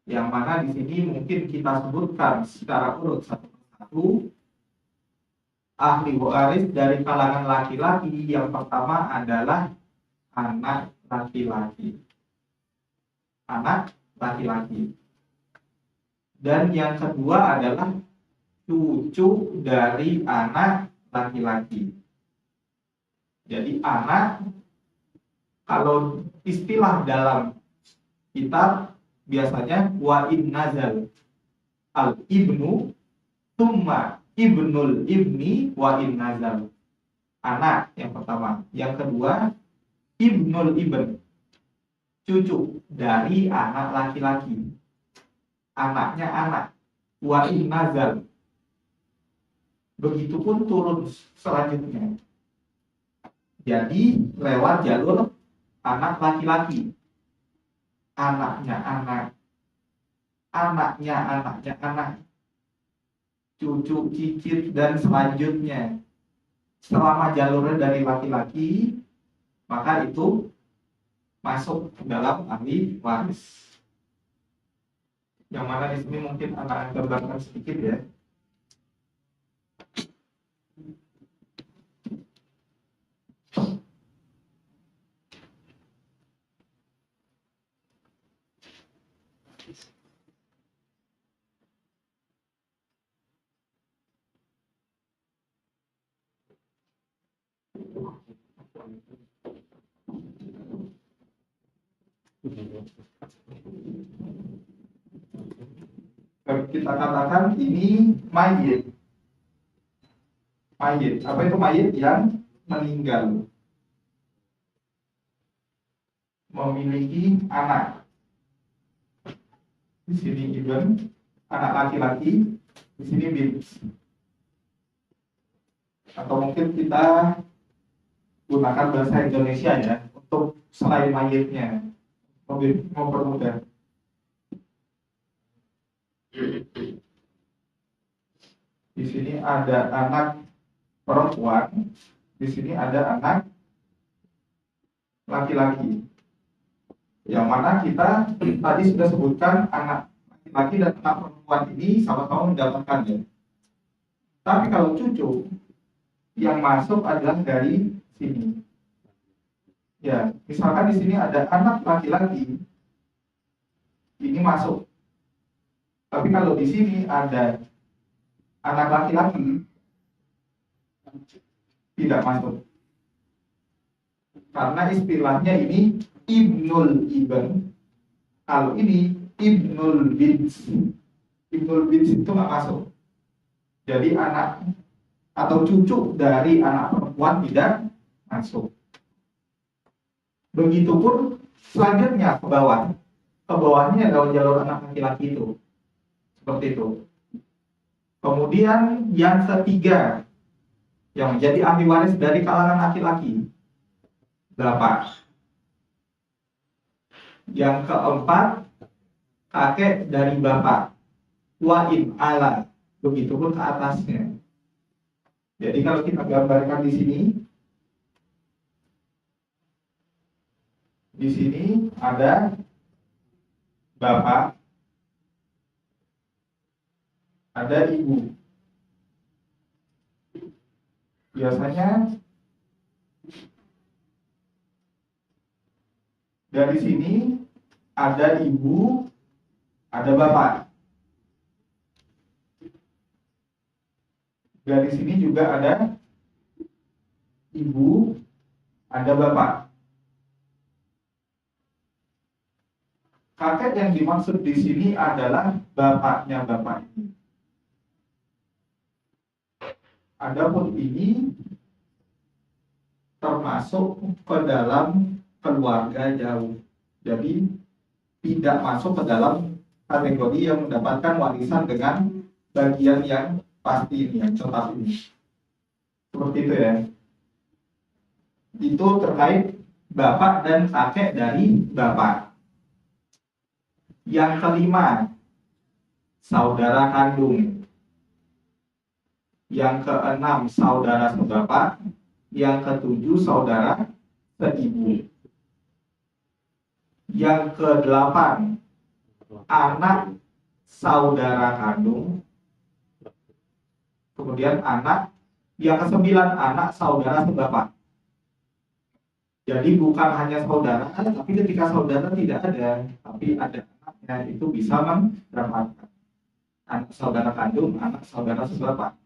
Yang mana di sini mungkin kita sebutkan secara urut satu persatu. Ahli waris dari kalangan laki-laki yang pertama adalah anak laki-laki. Anak laki-laki. Dan yang kedua adalah cucu dari anak laki-laki. Jadi anak, kalau istilah dalam kitab biasanya wa in nazal al ibnu summa ibnul ibni wa in nazal. Anak yang pertama. Yang kedua ibnul ibn, cucu dari anak laki-laki. Anaknya anak. Wa in nazal. Begitupun turun selanjutnya. Jadi lewat jalur anak laki-laki. Anaknya anak. Anaknya anaknya anak. Cucu, cicit, dan selanjutnya. Selama jalurnya dari laki-laki, maka itu masuk dalam ahli waris. Yang mana di sini mungkin anak gambarkan sedikit ya. Kita katakan ini mayit. Mayit. Apa itu mayit? Yang meninggal. Memiliki anak. Di sini ibn, anak laki-laki. Di sini bint. Atau mungkin kita gunakan bahasa Indonesia ya untuk selain mayitnya, mempermudah. Di sini ada anak perempuan, di sini ada anak laki-laki. Yang mana kita tadi sudah sebutkan anak laki-laki dan anak perempuan ini sama-sama mendapatkannya. Tapi kalau cucu yang masuk adalah dari sini. Ya, misalkan di sini ada anak laki-laki, ini masuk. Tapi kalau di sini ada anak laki-laki, tidak masuk. Karena istilahnya ini ibnul ibn. Kalau ini ibnul bint. Ibnul bint itu nggak masuk. Jadi anak atau cucu dari anak perempuan tidak masuk. Begitupun selanjutnya ke bawah. Ke bawahnya adalah jalur anak laki-laki itu. Seperti itu. Kemudian yang ketiga yang menjadi ahli waris dari kalangan laki-laki 8. Yang keempat kakek dari bapak wa in ala. Begitupun ke atasnya. Jadi kalau kita gambarkan di sini ada bapak, ada ibu. Biasanya dari sini ada ibu, ada bapak. Dari sini juga ada ibu, ada bapak. Kakek yang dimaksud di sini adalah bapaknya bapak ini. Adapun ini termasuk ke dalam keluarga jauh. Jadi tidak masuk ke dalam kategori yang mendapatkan warisan dengan bagian yang pasti ini, yang tetap ini. Seperti itu ya. Itu terkait bapak dan kakek dari bapak. Yang kelima, saudara kandung. Yang keenam, saudara sebapak. Yang ketujuh, saudara seibu. Yang kedelapan, anak saudara kandung. Kemudian anak. Yang kesembilan, anak saudara sebapak. Jadi bukan hanya saudara, tapi ketika saudara tidak ada, tapi ada anaknya, itu bisa mendapatkan anak saudara kandung, anak saudara sebapak.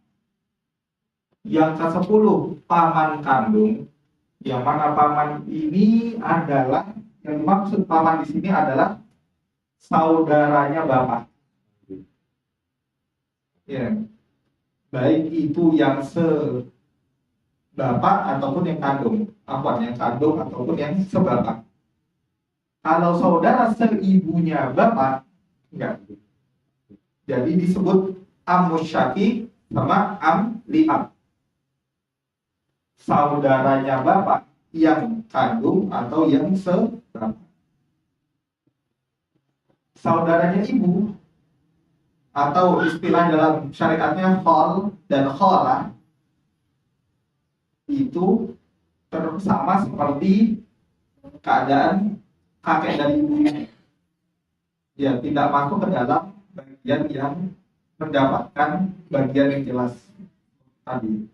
Yang ke-10, paman kandung. Yang mana paman ini adalah, yang dimaksud paman di sini adalah saudaranya bapak. Ya, baik itu yang sebapak ataupun yang kandung, yang kandung ataupun yang sebapak. Kalau saudara seibunya bapak, enggak. Jadi disebut amus syakik sama am li'ab. Saudaranya bapak yang kandung atau yang sebapak. Saudaranya ibu atau istilah dalam syariatnya khol dan kholah itu sama seperti keadaan kakek dan ibunya. Ya, tidak masuk ke dalam bagian yang mendapatkan bagian yang jelas tadi.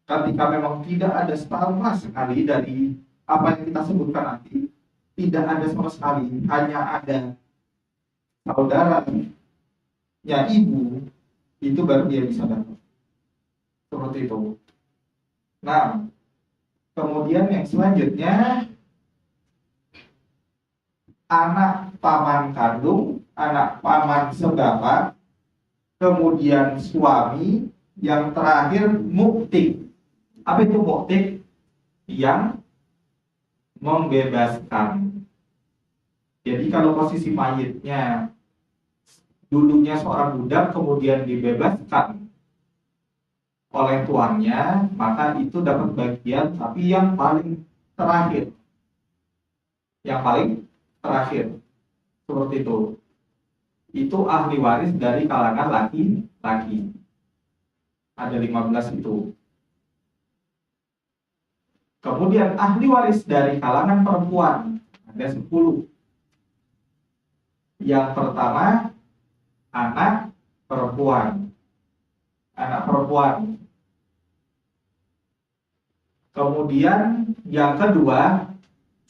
Ketika memang tidak ada sama sekali dari apa yang kita sebutkan nanti, tidak ada sama sekali, hanya ada saudaranya ibu, itu baru dia bisa dapat. Seperti itu. Nah, kemudian yang selanjutnya, anak paman kandung, anak paman sebapak, kemudian suami, yang terakhir muktik. Apa itu muktik? Yang membebaskan. Jadi kalau posisi mayitnya dulunya seorang budak kemudian dibebaskan oleh tuannya, maka itu dapat bagian, tapi yang paling terakhir. Yang paling terakhir. Seperti itu. Itu ahli waris dari kalangan laki-laki. Ada 15 itu. Kemudian ahli waris dari kalangan perempuan ada 10. Yang pertama, anak perempuan. Anak perempuan. Kemudian yang kedua,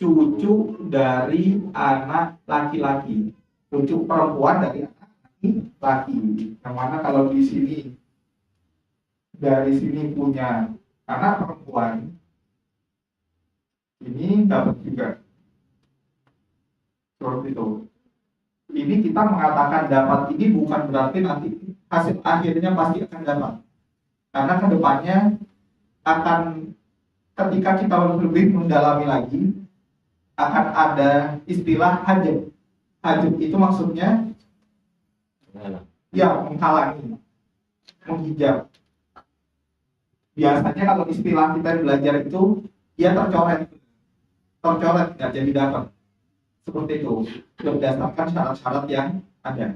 cucu dari anak laki-laki. Cucu perempuan dari anak laki-laki. Yang mana kalau di sini, dari sini punya anak perempuan, ini dapat juga. Seperti itu. Ini kita mengatakan dapat ini bukan berarti nanti hasil akhirnya pasti akan dapat. Karena kedepannya akan, ketika kita lebih mendalami lagi, akan ada istilah hajab. Hajab itu maksudnya ya menghalangi, menghijab. Biasanya kalau istilah kita belajar itu ya tercoret nggak jadi dapat. Seperti itu, berdasarkan syarat-syarat yang ada.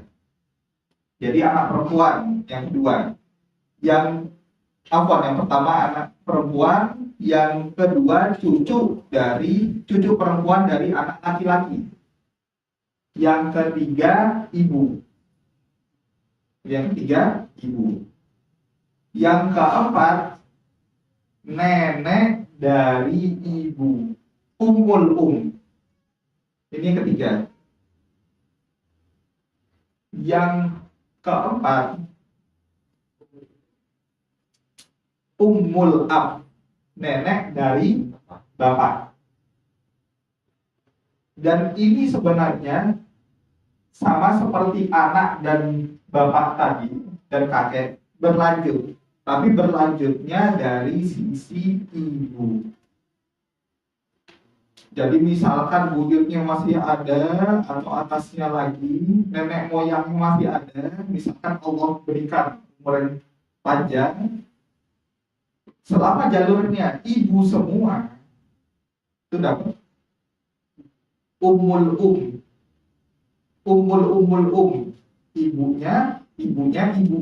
Jadi anak perempuan yang kedua, yang pertama anak perempuan, yang kedua cucu perempuan dari anak laki-laki, yang ketiga ibu, yang keempat nenek dari ibu, ummul. Ini yang ketiga. Yang keempat, ummul ab, nenek dari bapak. Dan ini sebenarnya sama seperti anak dan bapak tadi dan kakek, berlanjut. Tapi berlanjutnya dari sisi ibu. Jadi misalkan buyutnya masih ada atau atasnya lagi, nenek moyangnya masih ada, misalkan Allah berikan umur panjang, Selama jalurnya ibu semua, itu dapat umul ibunya ibu.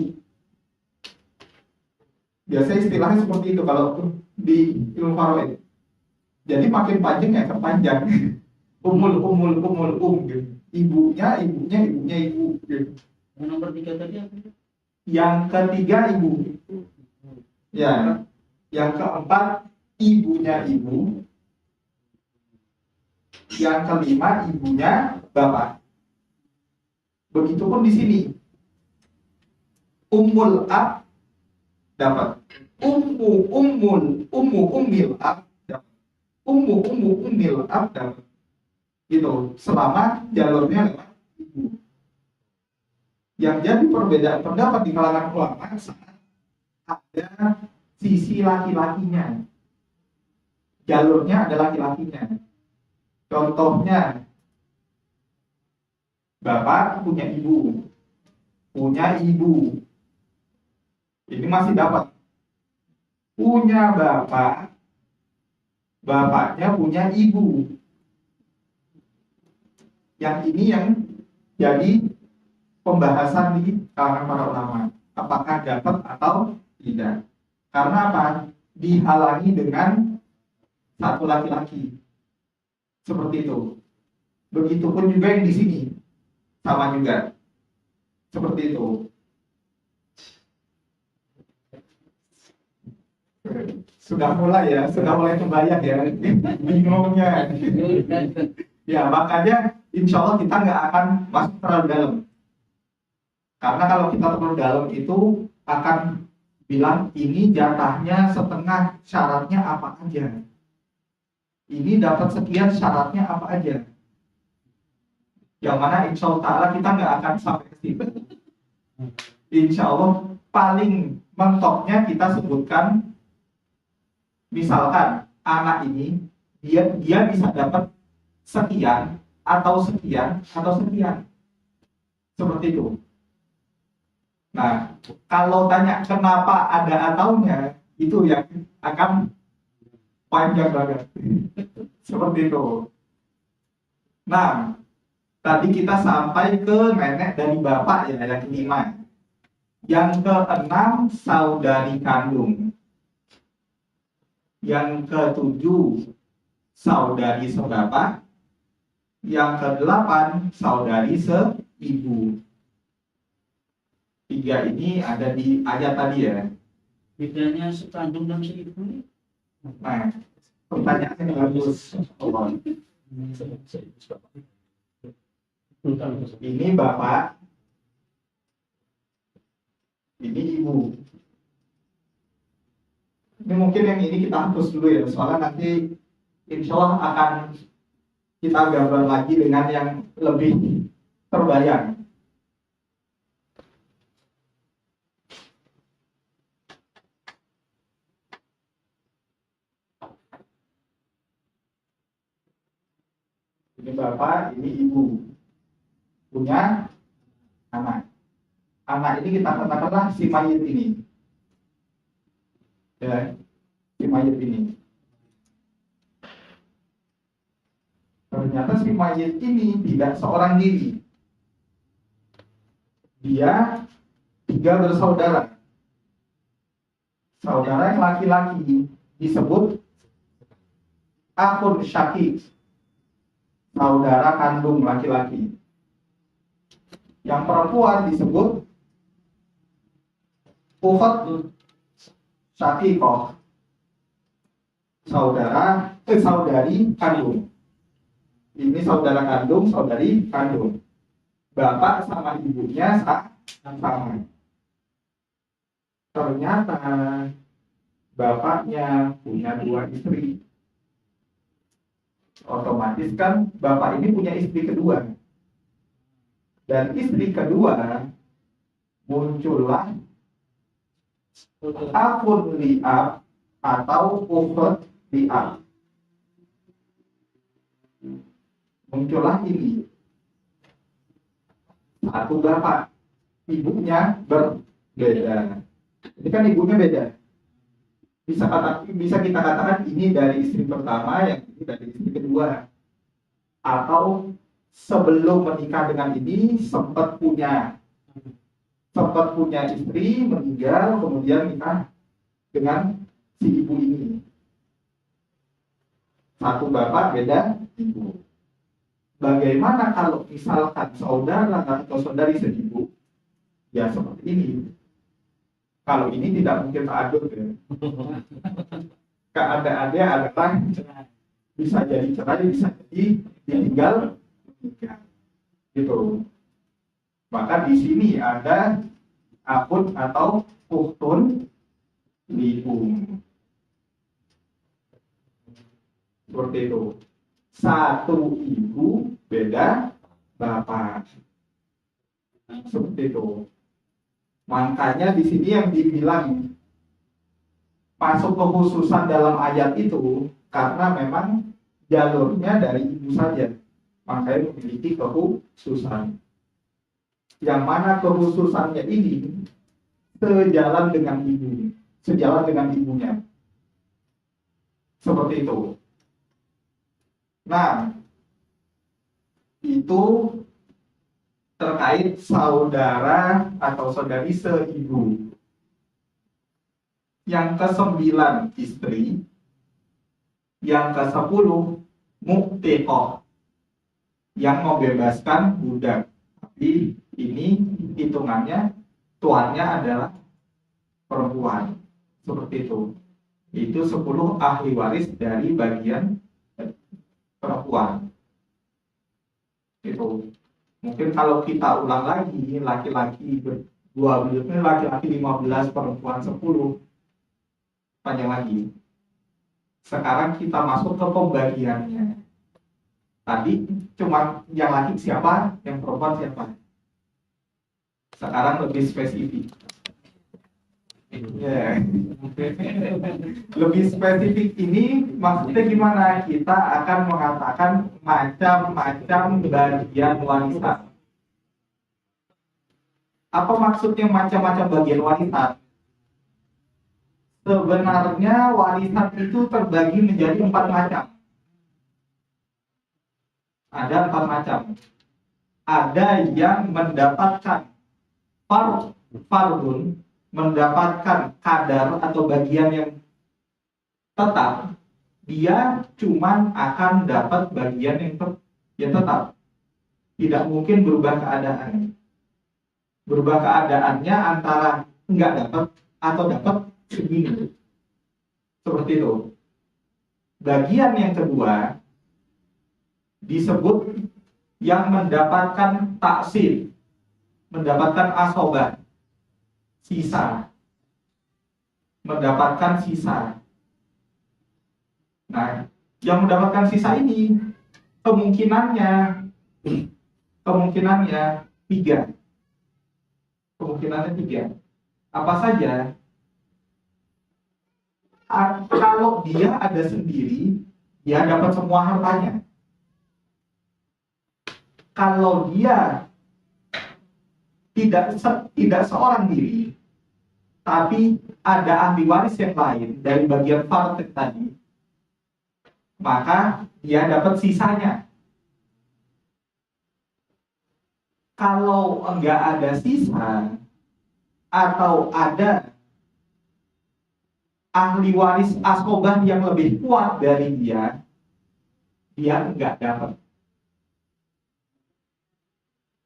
Biasanya istilahnya seperti itu kalau di ilmu faraid. Jadi makin panjang ya terpanjang. Gitu. Ibunya ibu gitu. Nomor 3 tadi apa? Yang ketiga ibu. Ya. Yang keempat ibunya ibu. Yang kelima ibunya bapak. Begitupun di sini. Ummul ab dapat. Ummil ab dapat. Ummil ab dapat. Gitu. Selama jalurnya lewat ibu. Yang jadi perbedaan pendapat di kalangan ulama saat ada sisi laki-lakinya. Jalurnya ada laki-lakinya. Contohnya, bapak punya ibu. Ini masih dapat. Punya bapak, bapaknya punya ibu. Yang ini yang jadi pembahasan di kalangan para ulama. Apakah dapat atau tidak. Karena apa? Dihalangi dengan satu laki-laki. Seperti itu. Begitupun juga yang di sini. Sama juga. Seperti itu. Sudah mulai kebayang ya. Bingungnya. Ya, makanya insya Allah kita nggak akan masuk terlalu dalam. Karena kalau kita terlalu dalam itu akan bilang ini jatahnya setengah, syaratnya apa aja. Ini dapat sekian, syaratnya apa aja. Yang mana insya Allah ta'ala kita nggak akan sampai ke situ. Insya Allah paling mentoknya kita sebutkan, misalkan anak ini dia bisa dapat sekian atau sekian atau sekian. Seperti itu. Nah, kalau tanya kenapa ada ataunya, itu yang akan panjang banget. Seperti itu. Nah, tadi kita sampai ke nenek dari bapak ya, yang kelima. Yang keenam, saudari kandung. Yang ketujuh, saudari seberapa. Yang kedelapan, saudari seibu. 3 ini ada di ayat tadi ya. Bedanya sekandung dan seibu. Nah, pertanyaannya bagus. Ini bapak, ini ibu. Ini mungkin yang ini kita hapus dulu ya, soalnya nanti insya Allah akan kita gambar lagi dengan yang lebih terbayang. Ini bapak, ini ibu. Punya anak. Anak ini kita katakanlah si mayit ini. Ya, si mayit ini. Ternyata si mayit ini tidak seorang diri. Dia 3 bersaudara. Saudara yang laki-laki disebut akhun syakik. Saudara kandung laki-laki. Yang perempuan disebut ukhat syakikoh. Saudari kandung. Ini saudara kandung, saudari kandung. Bapak sama ibunya sama. Ternyata bapaknya punya 2 istri. Otomatis kan bapak ini punya istri kedua. Dan istri kedua muncullah akhun li'ab atau ukhat li'ab. Muncullah ini. Satu bapak, ibunya berbeda. Ini kan ibunya beda. bisa kita katakan ini dari istri pertama, yang ini dari istri kedua, atau sebelum menikah dengan ini sempat punya istri, meninggal, kemudian nikah dengan si ibu ini. Satu bapak, beda ibu. Bagaimana kalau misalkan saudara atau saudari seibu? Ya seperti ini. Kalau ini tidak mungkin ta'adud ya. Keadaannya adalah bisa jadi cerai, bisa jadi ditinggal menikah. Gitu. Maka di sini ada akun atau ukhtun li'um. Seperti itu. Satu ibu beda bapak. Seperti itu. Makanya di sini yang dibilang masuk kekhususan dalam ayat itu karena memang jalurnya dari ibu saja, makanya memiliki kekhususan. Yang mana kekhususannya ini sejalan dengan ibunya. Seperti itu. Nah, itu terkait saudara atau saudari seibu. Yang ke-9 istri, yang ke-10 mu'tiqah, yang membebaskan budak. Tapi ini hitungannya tuannya adalah perempuan. Seperti itu. Itu 10 ahli waris dari bagian perempuan. Itu. Mungkin kalau kita ulang lagi, laki-laki 12, laki-laki 15, perempuan 10. Panjang lagi. Sekarang kita masuk ke pembagiannya. Tadi cuma yang laki siapa, yang perempuan siapa. Sekarang lebih spesifik. Yeah. Lebih spesifik ini maksudnya gimana? Kita akan mengatakan macam-macam bagian warisan. Apa maksudnya macam-macam bagian warisan? Sebenarnya warisan itu terbagi menjadi 4 macam. Ada 4 macam. Ada yang mendapatkan fardun, mendapatkan kadar atau bagian yang tetap. Dia cuman akan dapat bagian yang tetap. Tidak mungkin berubah keadaan. Berubah keadaannya antara enggak dapat atau dapat segini. Seperti itu. Bagian yang kedua disebut yang mendapatkan taksir, mendapatkan asobah, sisa, mendapatkan sisa. Nah, yang mendapatkan sisa ini kemungkinannya 3. Kemungkinannya 3. Apa saja? Kalau dia ada sendiri, dia dapat semua hartanya. Kalau dia tidak seorang diri, tapi ada ahli waris yang lain dari bagian fard tadi, maka dia dapat sisanya. Kalau enggak ada sisa atau ada ahli waris asobah yang lebih kuat dari dia enggak dapat.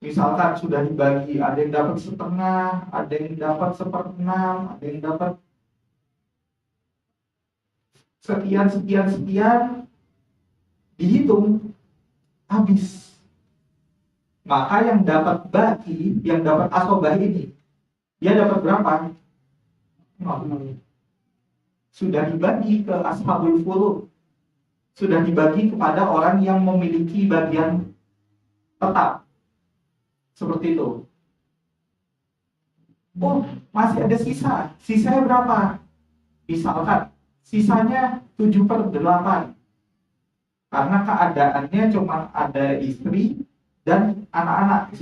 Misalkan sudah dibagi, ada yang dapat setengah, ada yang dapat 1/6, ada yang dapat sekian, dihitung habis. Maka yang dapat baki, yang dapat asobah ini, dia dapat berapa? Sudah dibagi ke ashabul furud, sudah dibagi kepada orang yang memiliki bagian tetap. Seperti itu. Oh, masih ada sisa. Sisanya berapa? Misalkan sisanya 7/8. Karena keadaannya cuma ada istri dan anak-anak.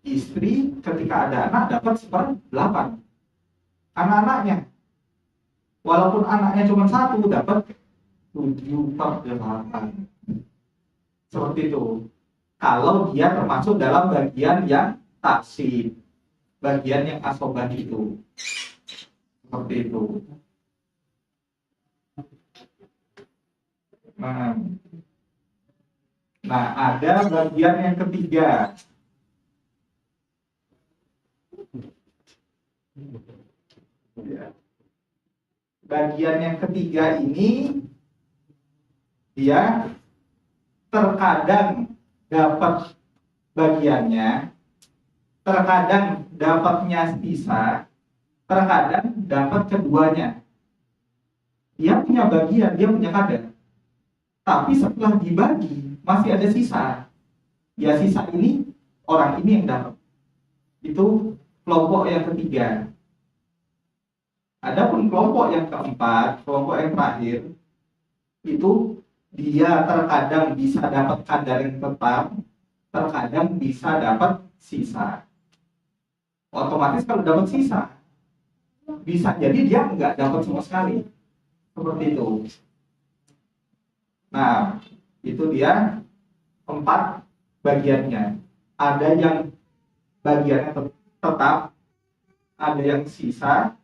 Istri ketika ada anak dapat 1/8. anak-anaknya. Walaupun anaknya cuma satu, dapat 7/8. Seperti itu. Kalau dia termasuk dalam bagian yang taksib, bagian yang asobah itu. Seperti itu. Nah, ada bagian yang ketiga. Ya. Bagian yang ketiga ini dia terkadang dapat bagiannya, terkadang dapatnya sisa, terkadang dapat keduanya. Dia punya bagian, dia punya kadar. Tapi setelah dibagi masih ada sisa. Ya sisa ini orang ini yang dapat. Itu kelompok yang ketiga. Adapun kelompok yang keempat, kelompok yang terakhir, itu dia terkadang bisa dapat kadar yang tetap, terkadang bisa dapat sisa. Otomatis kalau dapat sisa, bisa jadi dia nggak dapat sama sekali. Seperti itu. Nah, itu dia 4 bagiannya. Ada yang bagiannya tetap, ada yang sisa,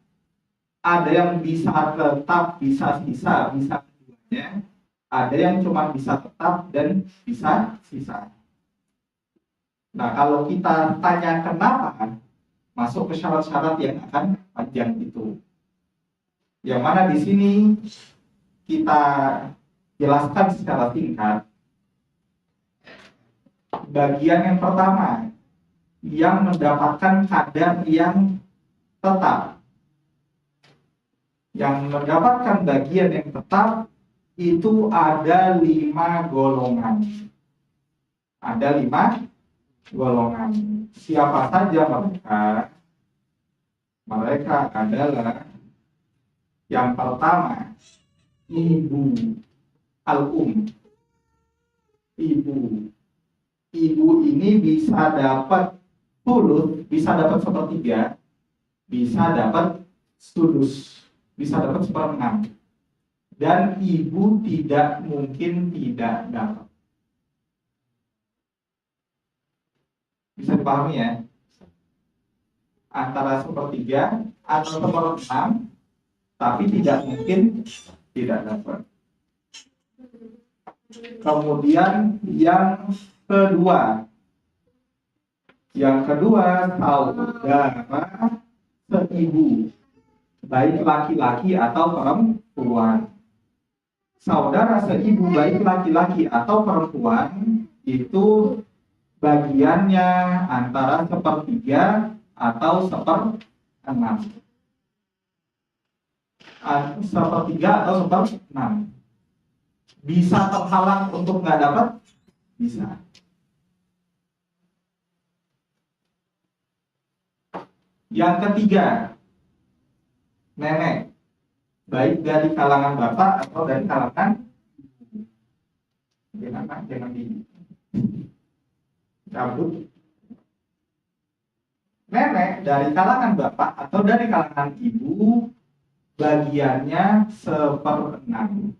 ada yang bisa tetap, bisa sisa, bisa keduanya, ada yang cuma bisa tetap dan bisa sisa. Nah, kalau kita tanya kenapa, masuk ke syarat-syarat yang akan panjang itu. Yang mana di sini kita jelaskan secara singkat. Bagian yang pertama, yang mendapatkan kadar yang tetap. Yang mendapatkan bagian yang tetap itu ada 5 golongan. Ada 5 golongan. Siapa saja mereka? Mereka adalah yang pertama, ibu al-um. Ibu ini bisa dapat thuluth, bisa dapat 1/3, bisa dapat sudus, bisa dapat 1/6. Dan ibu tidak mungkin tidak dapat. Bisa dipahami ya? Antara 1/3 atau 1/6, tapi tidak mungkin tidak dapat. Kemudian yang kedua, saudara seibu, baik laki-laki atau perempuan. Saudara seibu baik laki-laki atau perempuan itu bagiannya antara 1/3 atau 1/6. 1/3 atau 1/6. Bisa terhalang untuk nggak dapat? Bisa. Yang ketiga, nenek, baik dari kalangan bapak atau dari kalangan jangan dicabut. Nenek dari kalangan bapak atau dari kalangan ibu, bagiannya 1/6.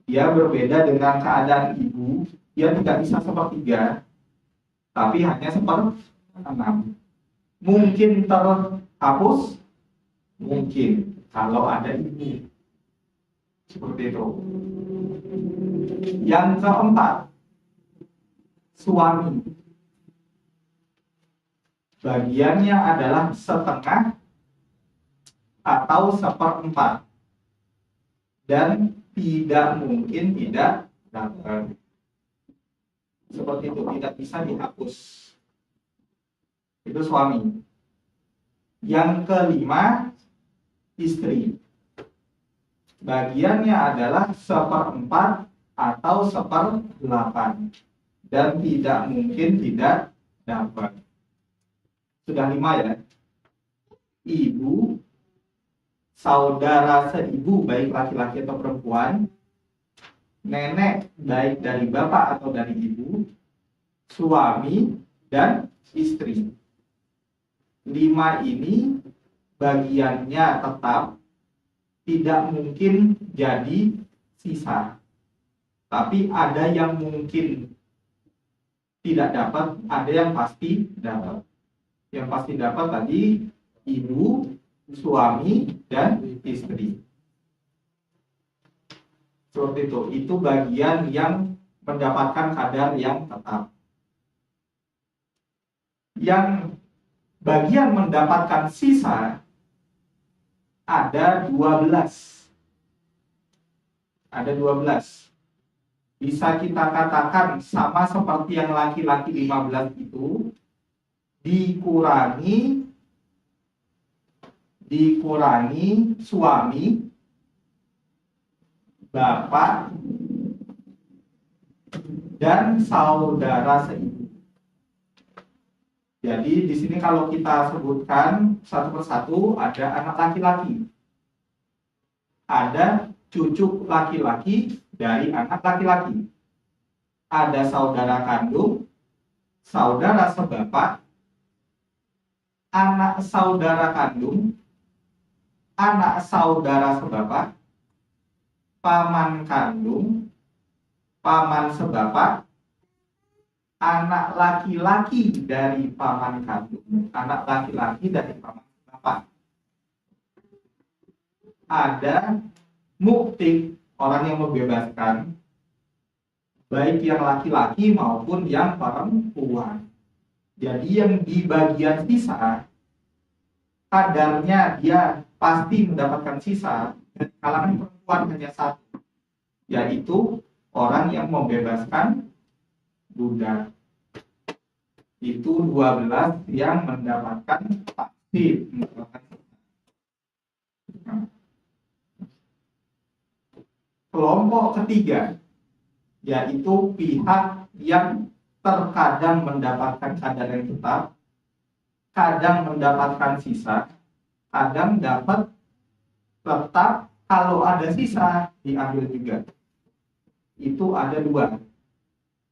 Dia berbeda dengan keadaan ibu, dia tidak bisa 1/3, tapi hanya 1/6. Mungkin terhapus, mungkin kalau ada ibu. Seperti itu. Yang keempat, suami. Bagiannya adalah 1/2 atau 1/4. Dan tidak mungkin tidak dapat. Seperti itu, tidak bisa dihapus. Itu suami. Yang kelima, istri. Bagiannya adalah 1/4 atau 1/8. Dan tidak mungkin tidak dapat. Sudah 5 ya. Ibu, saudara seibu baik laki-laki atau perempuan, nenek baik dari bapak atau dari ibu, suami, dan istri. 5 ini bagiannya tetap, tidak mungkin jadi sisa. Tapi ada yang mungkin tidak dapat, ada yang pasti dapat. Yang pasti dapat tadi ibu, suami, dan istri. Seperti itu bagian yang mendapatkan kadar yang tetap. Yang bagian mendapatkan sisa ada 12. Ada 12. Bisa kita katakan sama seperti yang laki-laki 15 itu, dikurangi suami, bapak, dan saudara seibu. Jadi di sini kalau kita sebutkan satu persatu, ada anak laki-laki, ada cucu laki-laki dari anak laki-laki, ada saudara kandung, saudara sebapak, anak saudara kandung, anak saudara sebapak, paman kandung, paman sebapak, anak laki-laki dari paman kandung, anak laki-laki dari paman sebapak. Ada muktik, orang yang membebaskan, baik yang laki-laki maupun yang perempuan. Jadi yang di bagian sisa, kadarnya dia pasti mendapatkan sisa, dan kalangan perempuan hanya satu, yaitu orang yang membebaskan budak. Itu 12 yang mendapatkan pasti mendapatkan sisa. Kelompok ketiga, yaitu pihak yang terkadang mendapatkan kadar yang tetap, kadang mendapatkan sisa, kadang dapat tetap, kalau ada sisa diambil juga. Itu ada 2.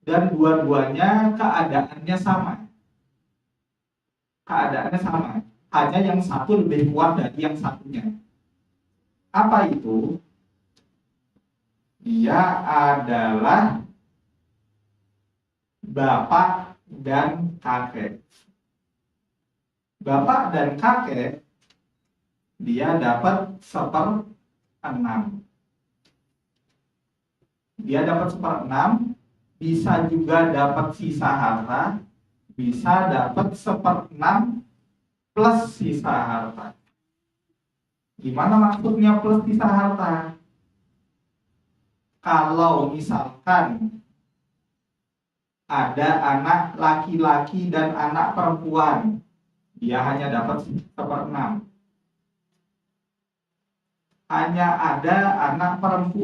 Dan dua-duanya keadaannya sama. Keadaannya sama. Hanya yang satu lebih kuat dari yang satunya. Apa itu? Dia adalah bapak dan kakek. Bapak dan kakek, dia dapat 1/6. Dia dapat 1/6, bisa juga dapat sisa harta, bisa dapat 1/6 plus sisa harta. Gimana maksudnya plus sisa harta? Kalau misalkan ada anak laki-laki dan anak perempuan, dia hanya dapat 1/6. Hanya ada anak perempuan